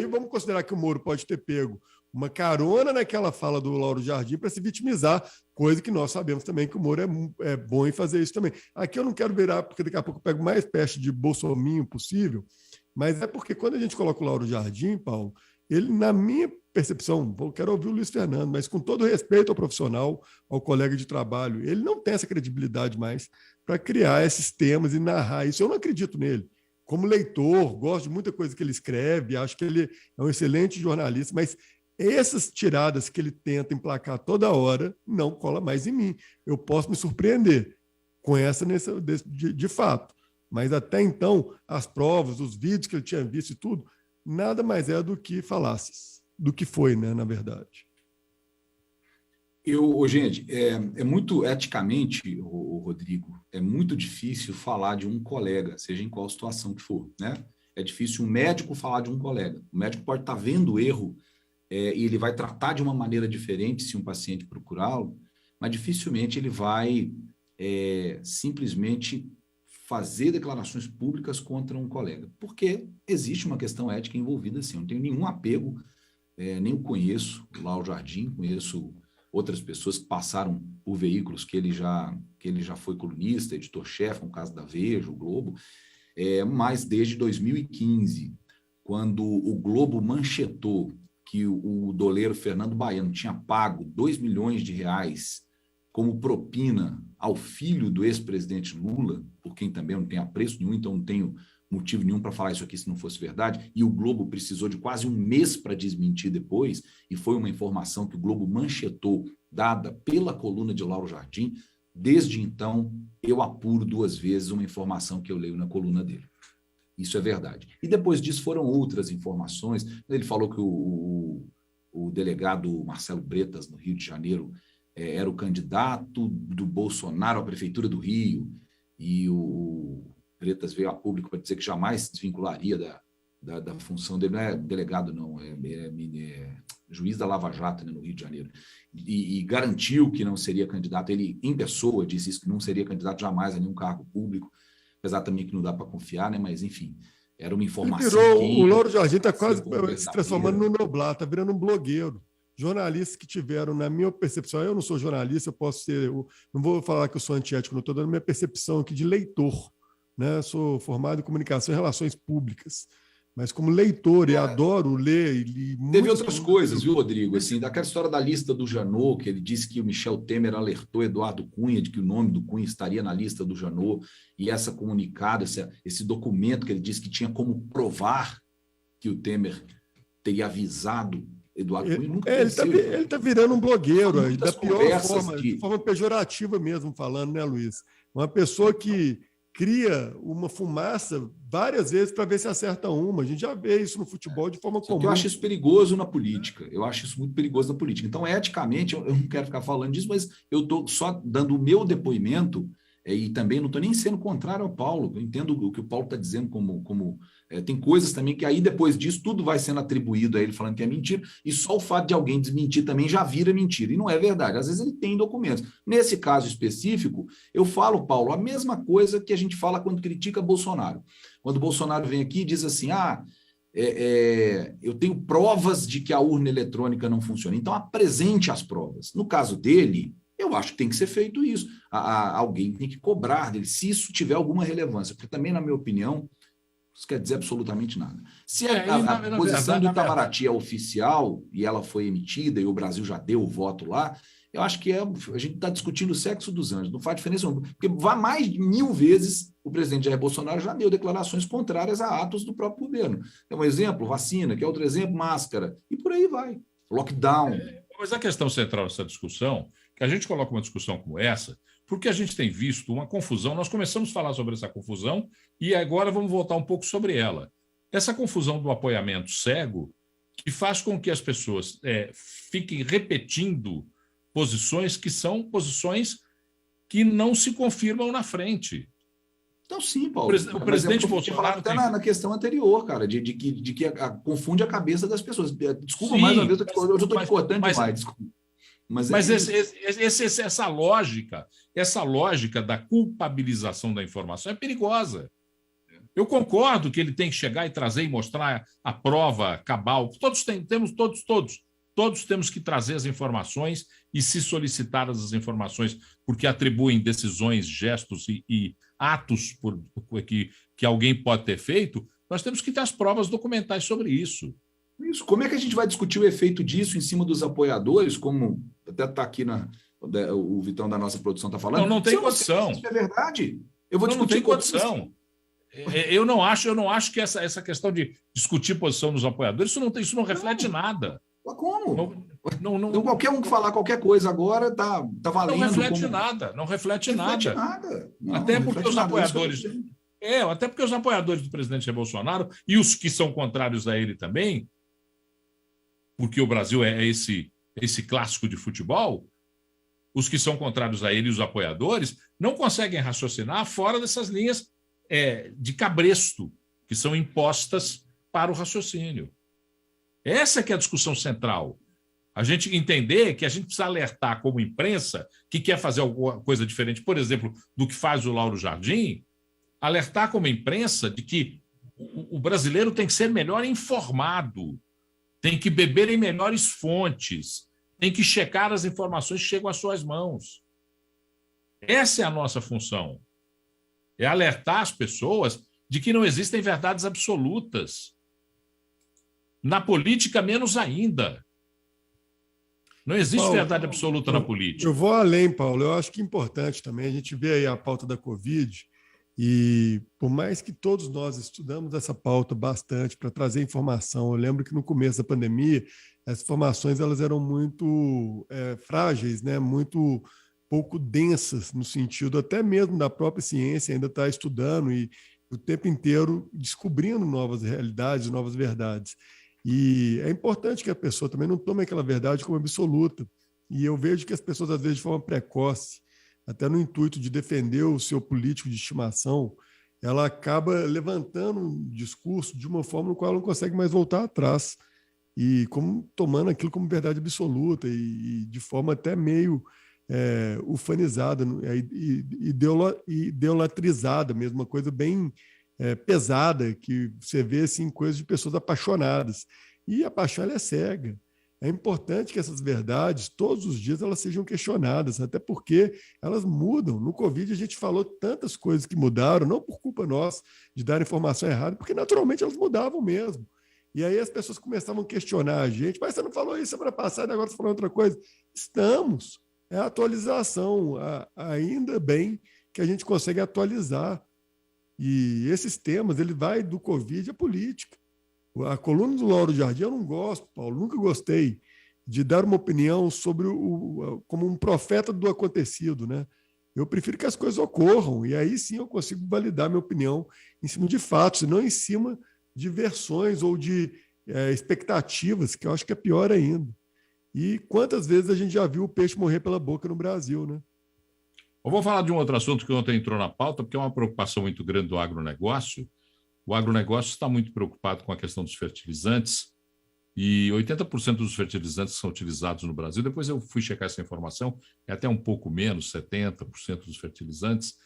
[SPEAKER 4] vamos considerar que o Moro pode ter pego uma carona naquela fala do Lauro Jardim para se vitimizar, coisa que nós sabemos também que o Moro é bom em fazer isso também. Aqui eu não quero virar, porque daqui a pouco eu pego mais peste de bolsominho possível, mas é porque quando a gente coloca o Lauro Jardim, Paulo, ele, na minha percepção, eu quero ouvir o Luiz Fernando, mas com todo respeito ao profissional, ao colega de trabalho, ele não tem essa credibilidade mais para criar esses temas e narrar isso. Eu não acredito nele. Como leitor, gosto de muita coisa que ele escreve, acho que ele é um excelente jornalista, mas essas tiradas que ele tenta emplacar toda hora não cola mais em mim. Eu posso me surpreender com essa de fato, mas até então as provas, os vídeos que ele tinha visto e tudo, nada mais é do que falácias, do que foi, né, na verdade.
[SPEAKER 3] Gente, é muito eticamente, Rodrigo, é muito difícil falar de um colega, seja em qual situação que for, né? É difícil um médico falar de um colega. O médico pode estar vendo o erro e ele vai tratar de uma maneira diferente se um paciente procurá-lo, mas dificilmente ele vai simplesmente fazer declarações públicas contra um colega, porque existe uma questão ética envolvida, assim. Eu não tenho nenhum apego, nem o conheço, o Lauro Jardim, conheço outras pessoas que passaram por veículos que ele já foi colunista, editor-chefe, no caso da Veja, o Globo, mas desde 2015, quando o Globo manchetou que o doleiro Fernando Baiano tinha pago 2 milhões de reais como propina ao filho do ex-presidente Lula, por quem também não tem apreço nenhum, então não tenho motivo nenhum para falar isso aqui se não fosse verdade, e o Globo precisou de quase um mês para desmentir depois, e foi uma informação que o Globo manchetou, dada pela coluna de Lauro Jardim. Desde então, eu apuro 2 vezes uma informação que eu leio na coluna dele. Isso é verdade. E depois disso foram outras informações. Ele falou que o delegado Marcelo Bretas, no Rio de Janeiro, era o candidato do Bolsonaro à Prefeitura do Rio, e o Bretas veio a público para dizer que jamais se desvincularia da função dele. Não é delegado, não, é juiz da Lava Jato, né, no Rio de Janeiro, e garantiu que não seria candidato. Ele, em pessoa, disse isso, que não seria candidato jamais a nenhum cargo público, apesar também que não dá para confiar, né? Mas, enfim, era uma informação.
[SPEAKER 4] O Lauro Jardim está quase se transformando no Noblar, está virando um blogueiro. Jornalistas que tiveram, na minha percepção, eu não sou jornalista, eu posso ser, não vou falar que eu sou antiético, não estou dando minha percepção aqui de leitor, né? Eu sou formado em comunicação e relações públicas, mas como leitor, e adoro ler.
[SPEAKER 3] Teve outras coisas, viu, Rodrigo? Assim, daquela história da lista do Janot, que ele disse que o Michel Temer alertou Eduardo Cunha de que o nome do Cunha estaria na lista do Janot, e essa comunicado, esse documento que ele disse que tinha como provar que o Temer teria avisado Eduardo Cunha, nunca
[SPEAKER 4] ele está virando um blogueiro, da pior forma,
[SPEAKER 3] de
[SPEAKER 4] forma pejorativa mesmo, falando, né, Luiz? Uma pessoa que cria uma fumaça várias vezes para ver se acerta uma. A gente já vê isso no futebol de forma comum.
[SPEAKER 3] Eu acho isso perigoso na política. Eu acho isso muito perigoso na política. Então, eticamente, eu não quero ficar falando disso, mas eu estou só dando o meu depoimento E também não estou nem sendo contrário ao Paulo, eu entendo o que o Paulo está dizendo tem coisas também que aí depois disso tudo vai sendo atribuído a ele falando que é mentira, e só o fato de alguém desmentir também já vira mentira, e não é verdade. Às vezes ele tem documentos. Nesse caso específico, eu falo, Paulo, a mesma coisa que a gente fala quando critica Bolsonaro. Quando o Bolsonaro vem aqui e diz assim, eu tenho provas de que a urna eletrônica não funciona, então apresente as provas. No caso dele, eu acho que tem que ser feito isso. Alguém tem que cobrar dele, se isso tiver alguma relevância, porque também, na minha opinião, isso quer dizer absolutamente nada. Se a posição do Itamaraty é oficial e ela foi emitida e o Brasil já deu o voto lá, eu acho que a gente está discutindo o sexo dos anjos, não faz diferença nenhuma, porque mais de 1000 vezes o presidente Jair Bolsonaro já deu declarações contrárias a atos do próprio governo. É um exemplo, vacina, que é outro exemplo, máscara, e por aí vai. Lockdown.
[SPEAKER 2] Mas a questão central dessa discussão, que a gente coloca uma discussão como essa, porque a gente tem visto uma confusão, nós começamos a falar sobre essa confusão e agora vamos voltar um pouco sobre ela. Essa confusão do apoiamento cego, que faz com que as pessoas fiquem repetindo posições que são posições que não se confirmam na frente.
[SPEAKER 3] Então, sim, Paulo.
[SPEAKER 2] O presidente Bolsonaro
[SPEAKER 3] até na questão anterior, cara, de que confunde a cabeça das pessoas. Desculpa, sim, mais uma vez, eu já estou te cortando demais, desculpa. Mas
[SPEAKER 2] essa lógica da culpabilização da informação é perigosa. Eu concordo que ele tem que chegar e trazer e mostrar a prova cabal. Todos temos que trazer as informações e se solicitar as informações, porque atribuem decisões, gestos e atos que alguém pode ter feito. Nós temos que ter as provas documentais sobre isso.
[SPEAKER 3] Isso. Como é que a gente vai discutir o efeito disso em cima dos apoiadores, como até está aqui o Vitão da nossa produção está falando?
[SPEAKER 2] Não tem condição.
[SPEAKER 3] Isso é verdade. Eu vou discutir
[SPEAKER 2] não tem condição. Eu não acho que essa questão de discutir posição dos apoiadores, isso não reflete nada.
[SPEAKER 3] Mas como? Então, qualquer um que falar qualquer coisa agora está valendo.
[SPEAKER 2] Não reflete nada. Não reflete nada. Até porque os apoiadores... até porque os apoiadores do presidente Jair Bolsonaro e os que são contrários a ele também, porque o Brasil é esse clássico de futebol, os que são contrários a ele e os apoiadores não conseguem raciocinar fora dessas linhas de cabresto que são impostas para o raciocínio. Essa que é a discussão central. A gente entender que a gente precisa alertar como imprensa que quer fazer alguma coisa diferente, por exemplo, do que faz o Lauro Jardim, alertar como imprensa de que o brasileiro tem que ser melhor informado, tem que beber em melhores fontes, tem que checar as informações que chegam às suas mãos. Essa é a nossa função. É alertar as pessoas de que não existem verdades absolutas. Na política, menos ainda. Não existe Paulo, verdade absoluta na política.
[SPEAKER 4] Eu vou além, Paulo. Eu acho que é importante também. A gente vê aí a pauta da Covid e, por mais que todos nós estudamos essa pauta bastante para trazer informação, eu lembro que no começo da pandemia, as informações elas eram muito frágeis, né? Muito pouco densas, no sentido até mesmo da própria ciência ainda está estudando e o tempo inteiro descobrindo novas realidades, novas verdades. E é importante que a pessoa também não tome aquela verdade como absoluta. E eu vejo que as pessoas, às vezes, de forma precoce, até no intuito de defender o seu político de estimação, ela acaba levantando um discurso de uma forma no qual ela não consegue mais voltar atrás, e tomando aquilo como verdade absoluta, e de forma até meio ufanizada, idolatrizada mesmo, uma coisa bem... pesada, que você vê assim, coisas de pessoas apaixonadas. E a paixão ela é cega. É importante que essas verdades, todos os dias, elas sejam questionadas, até porque elas mudam. No Covid, a gente falou tantas coisas que mudaram, não por culpa nossa de dar informação errada, porque naturalmente elas mudavam mesmo. E aí as pessoas começavam a questionar a gente, mas você não falou isso semana passada, agora você falou outra coisa. Estamos. É a atualização. Ainda bem que a gente consegue atualizar. E esses temas, ele vai do Covid à política. A coluna do Lauro Jardim eu não gosto, Paulo, nunca gostei de dar uma opinião sobre como um profeta do acontecido, né? Eu prefiro que as coisas ocorram, e aí sim eu consigo validar minha opinião em cima de fatos, e não em cima de versões ou de expectativas, que eu acho que é pior ainda. E quantas vezes a gente já viu o peixe morrer pela boca no Brasil, né?
[SPEAKER 2] Eu vou falar de um outro assunto que ontem entrou na pauta, porque é uma preocupação muito grande do agronegócio. O agronegócio está muito preocupado com a questão dos fertilizantes, e 80% dos fertilizantes que são utilizados no Brasil, depois eu fui checar essa informação, é até um pouco menos, 70% dos fertilizantes,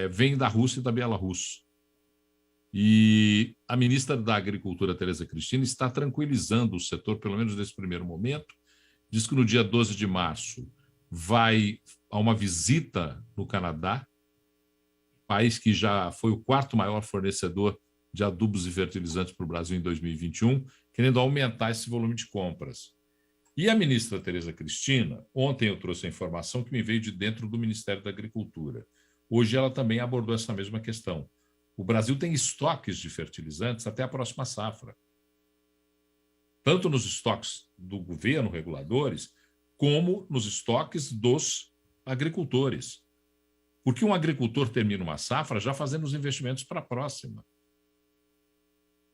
[SPEAKER 2] vêm da Rússia e da Bielorrússia. E a ministra da Agricultura, Tereza Cristina, está tranquilizando o setor, pelo menos nesse primeiro momento. Diz que no dia 12 de março vai a uma visita no Canadá, país que já foi o quarto maior fornecedor de adubos e fertilizantes para o Brasil em 2021, querendo aumentar esse volume de compras. E a ministra Tereza Cristina, ontem eu trouxe a informação que me veio de dentro do Ministério da Agricultura. Hoje ela também abordou essa mesma questão. O Brasil tem estoques de fertilizantes até a próxima safra. Tanto nos estoques do governo, reguladores, como nos estoques dos agricultores. Porque um agricultor termina uma safra já fazendo os investimentos para a próxima.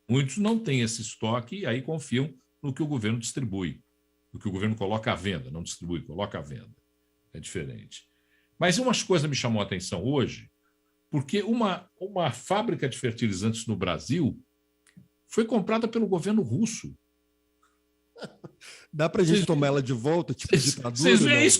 [SPEAKER 2] Muitos não têm esse estoque e aí confiam no que o governo distribui, no que o governo coloca à venda, não distribui, coloca à venda. É diferente. Mas umas coisas me chamou a atenção hoje, porque uma fábrica de fertilizantes no Brasil foi comprada pelo governo russo.
[SPEAKER 4] Dá para a gente tomar ela de volta, tipo ditadura?
[SPEAKER 2] Vocês veem isso?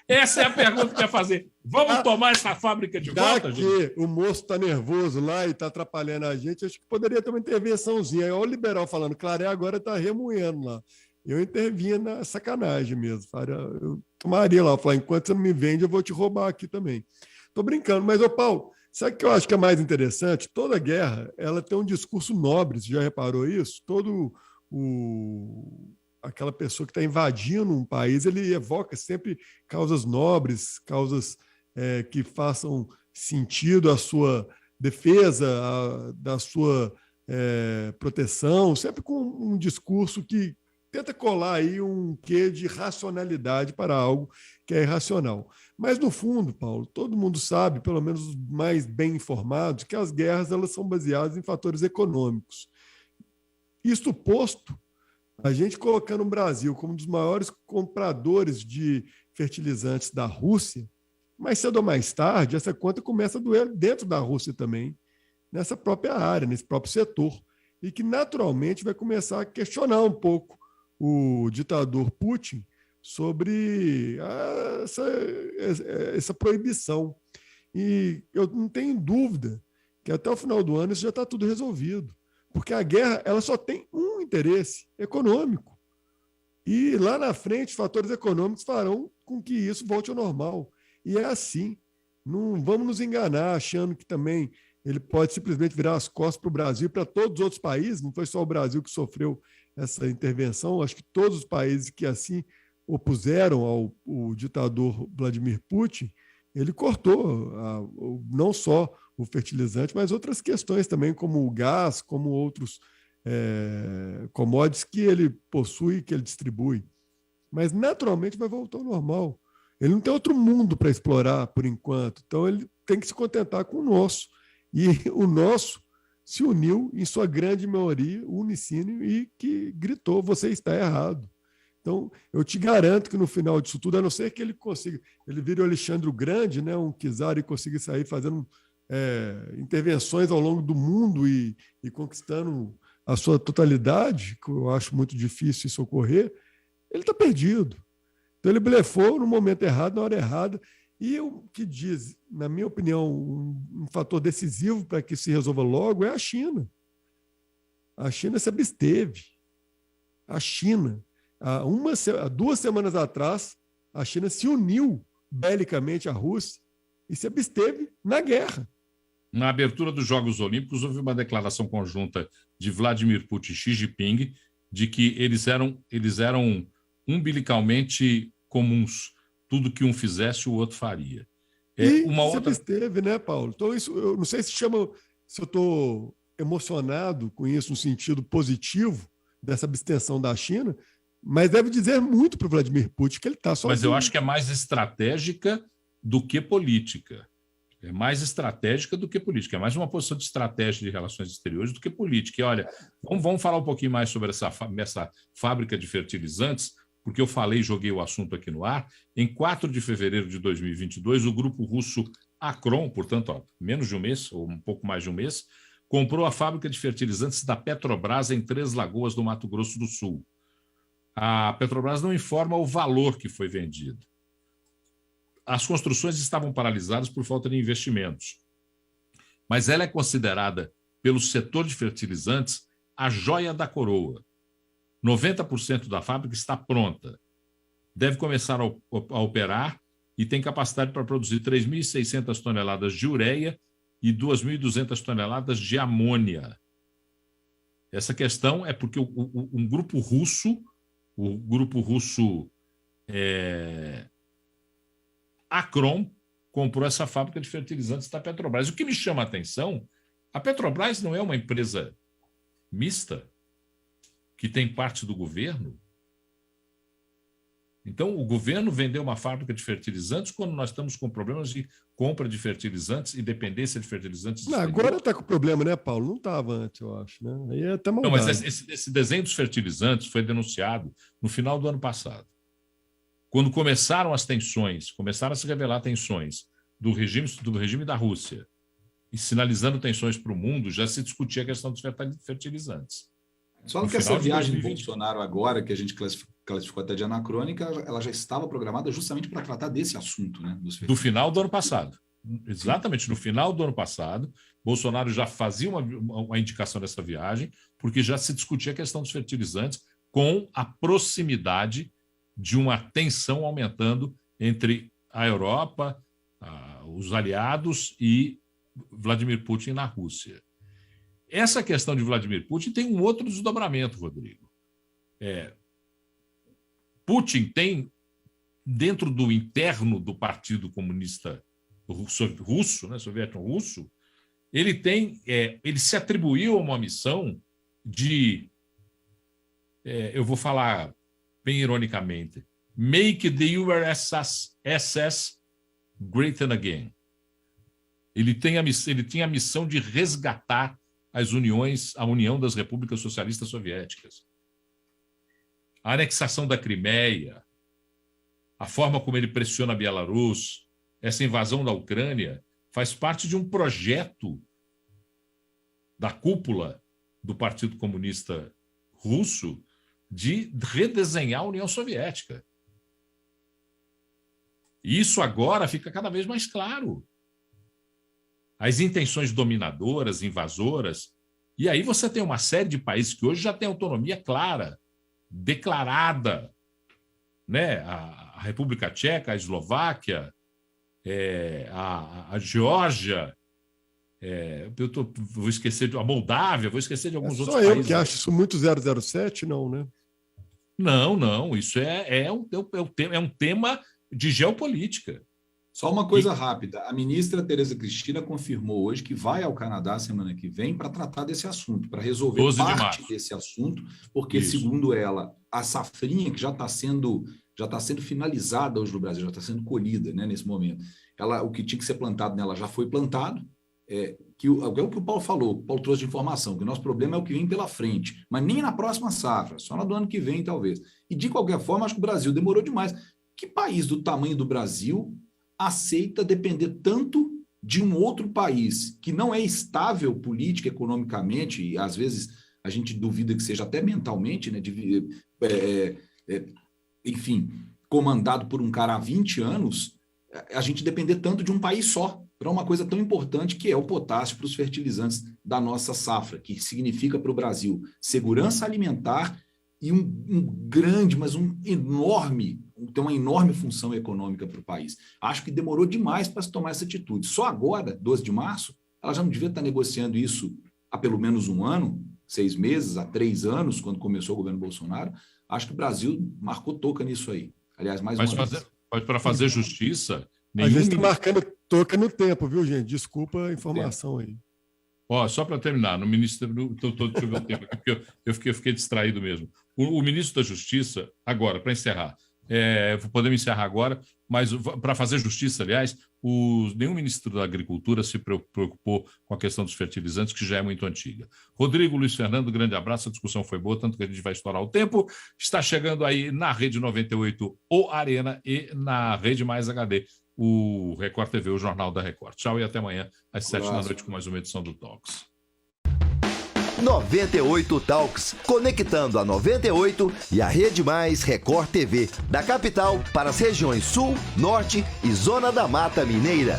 [SPEAKER 2] Essa é a pergunta que eu ia fazer. Vamos tomar essa fábrica de volta,
[SPEAKER 4] gente?
[SPEAKER 2] gente?
[SPEAKER 4] O moço está nervoso lá e está atrapalhando a gente, acho que poderia ter uma intervençãozinha. Olha o liberal falando, Claré agora está remoendo lá. Eu intervinha na sacanagem mesmo. Eu tomaria lá, falar, enquanto você não me vende, eu vou te roubar aqui também. Estou brincando, mas, Paulo, sabe o que eu acho que é mais interessante? Toda guerra ela tem um discurso nobre, você já reparou isso? Aquela pessoa que está invadindo um país, ele evoca sempre causas nobres, causas que façam sentido à sua defesa, da sua proteção, sempre com um discurso que tenta colar aí um quê de racionalidade para algo que é irracional. Mas, no fundo, Paulo, todo mundo sabe, pelo menos os mais bem informados, que as guerras elas são baseadas em fatores econômicos. Isto posto, a gente colocando o Brasil como um dos maiores compradores de fertilizantes da Rússia, mais cedo ou mais tarde, essa conta começa a doer dentro da Rússia também, nessa própria área, nesse próprio setor, e que naturalmente vai começar a questionar um pouco o ditador Putin sobre essa proibição. E eu não tenho dúvida que até o final do ano isso já está tudo resolvido. Porque a guerra ela só tem um interesse econômico. E lá na frente, fatores econômicos farão com que isso volte ao normal. E é assim. Não vamos nos enganar achando que também ele pode simplesmente virar as costas para o Brasil e para todos os outros países. Não foi só o Brasil que sofreu essa intervenção. Acho que todos os países que assim opuseram ao ditador Vladimir Putin, ele cortou não só o fertilizante, mas outras questões também, como o gás, como outros commodities que ele possui, que ele distribui. Mas, naturalmente, vai voltar ao normal. Ele não tem outro mundo para explorar, por enquanto. Então, ele tem que se contentar com o nosso. E o nosso se uniu, em sua grande maioria, unicínio, e que gritou, você está errado. Então, eu te garanto que no final disso tudo, a não ser que ele consiga, ele vire o Alexandre o Grande, né, um czar, e consiga sair fazendo intervenções ao longo do mundo e conquistando a sua totalidade, que eu acho muito difícil isso ocorrer, ele está perdido. Então, ele blefou no momento errado, na hora errada, e o que diz, na minha opinião, um fator decisivo para que se resolva logo é a China. A China se absteve. A China, há 2 semanas atrás, a China se uniu belicamente à Rússia e se absteve na guerra.
[SPEAKER 2] Na abertura dos Jogos Olímpicos, houve uma declaração conjunta de Vladimir Putin e Xi Jinping de que eles eram umbilicalmente comuns. Tudo que um fizesse, o outro faria.
[SPEAKER 4] Se absteve, né, Paulo? Então, isso, eu não sei se eu estou emocionado com isso no sentido positivo dessa abstenção da China, mas deve dizer muito para o Vladimir Putin que ele está sozinho.
[SPEAKER 2] Mas eu acho que é mais estratégica do que política. É mais estratégica do que política. É mais uma posição de estratégia de relações exteriores do que política. E olha, vamos falar um pouquinho mais sobre essa fábrica de fertilizantes, porque eu falei e joguei o assunto aqui no ar. Em 4 de fevereiro de 2022, o grupo russo Akron, portanto, menos de um mês, ou um pouco mais de um mês, comprou a fábrica de fertilizantes da Petrobras em Três Lagoas, do Mato Grosso do Sul. A Petrobras não informa o valor que foi vendido. As construções estavam paralisadas por falta de investimentos, mas ela é considerada, pelo setor de fertilizantes, a joia da coroa. 90% da fábrica está pronta. Deve começar a operar e tem capacidade para produzir 3.600 toneladas de ureia e 2.200 toneladas de amônia. Essa questão é porque um grupo russo, Akron, comprou essa fábrica de fertilizantes da Petrobras. O que me chama a atenção, a Petrobras não é uma empresa mista que tem parte do governo. Então, o governo vendeu uma fábrica de fertilizantes quando nós estamos com problemas de compra de fertilizantes e dependência de fertilizantes.
[SPEAKER 4] Não, agora está com problema, né, Paulo? Não estava antes, eu acho, né? Aí é até maldade.
[SPEAKER 2] Não, mas esse desenho dos fertilizantes foi denunciado no final do ano passado. Quando começaram as tensões, começaram a se revelar tensões do regime da Rússia e sinalizando tensões para o mundo, já se discutia a questão dos fertilizantes.
[SPEAKER 3] Só que essa viagem do Bolsonaro agora, que a gente classificou até de anacrônica, ela já estava programada justamente para tratar desse assunto, né?
[SPEAKER 2] Do final do ano passado. Exatamente, no final do ano passado, Bolsonaro já fazia uma indicação dessa viagem, porque já se discutia a questão dos fertilizantes com a proximidade de uma tensão aumentando entre a Europa, os aliados e Vladimir Putin na Rússia. Essa questão de Vladimir Putin tem um outro desdobramento, Rodrigo. Putin tem, dentro do interno do Partido Comunista Russo, né, soviético-russo, ele se atribuiu a uma missão de, eu vou falar bem ironicamente, make the URSS great again. Ele tinha a missão de resgatar a União das Repúblicas Socialistas Soviéticas. A anexação da Crimeia, a forma como ele pressiona a Bielorrússia, essa invasão da Ucrânia, faz parte de um projeto da cúpula do Partido Comunista Russo de redesenhar a União Soviética. E isso agora fica cada vez mais claro. As intenções dominadoras, invasoras, e aí você tem uma série de países que hoje já têm autonomia clara, declarada, né? A República Tcheca, a Eslováquia, a Geórgia, vou esquecer a Moldávia, vou esquecer de alguns outros países.
[SPEAKER 4] Só eu que acho isso muito 007, não, né?
[SPEAKER 2] Não, isso é um tema de geopolítica.
[SPEAKER 3] Só uma coisa rápida. A ministra Tereza Cristina confirmou hoje que vai ao Canadá semana que vem para tratar desse assunto, para resolver parte desse assunto, porque, segundo ela, a safrinha que já está sendo finalizada hoje no Brasil, já está sendo colhida, né, nesse momento. O que tinha que ser plantado nela já foi plantado. É o que o Paulo falou, o Paulo trouxe de informação, que o nosso problema é o que vem pela frente, mas nem na próxima safra, só no do ano que vem, talvez. E, de qualquer forma, acho que o Brasil demorou demais. Que país do tamanho do Brasil aceita depender tanto de um outro país que não é estável política, economicamente, e às vezes a gente duvida que seja até mentalmente, né, enfim, comandado por um cara há 20 anos, a gente depender tanto de um país só, para uma coisa tão importante que é o potássio para os fertilizantes da nossa safra, que significa para o Brasil segurança alimentar e um grande, mas tem uma enorme função econômica para o país. Acho que demorou demais para se tomar essa atitude. Só agora, 12 de março, ela já não devia estar negociando isso há pelo menos um ano, 6 meses, há 3 anos, quando começou o governo Bolsonaro. Acho que o Brasil marcou toca nisso aí. Aliás, mais uma vez.
[SPEAKER 2] Mas para fazer justiça...
[SPEAKER 4] A gente está marcando toca no tempo, viu, gente? Desculpa a informação aí.
[SPEAKER 2] Só para terminar, no Ministério... Deixa eu ver o tempo aqui, porque eu fiquei distraído mesmo. O ministro da Justiça, agora, para encerrar, podemos encerrar agora, mas para fazer justiça, aliás, nenhum ministro da Agricultura se preocupou com a questão dos fertilizantes, que já é muito antiga. Rodrigo, Luiz Fernando, grande abraço, a discussão foi boa, tanto que a gente vai estourar o tempo. Está chegando aí na Rede 98, o Arena, e na Rede Mais HD, o Record TV, o Jornal da Record. Tchau e até amanhã, às 7h com mais uma edição do Talks.
[SPEAKER 1] 98 Talks, conectando a 98 e a Rede Mais Record TV, da capital para as regiões Sul, Norte e Zona da Mata Mineira.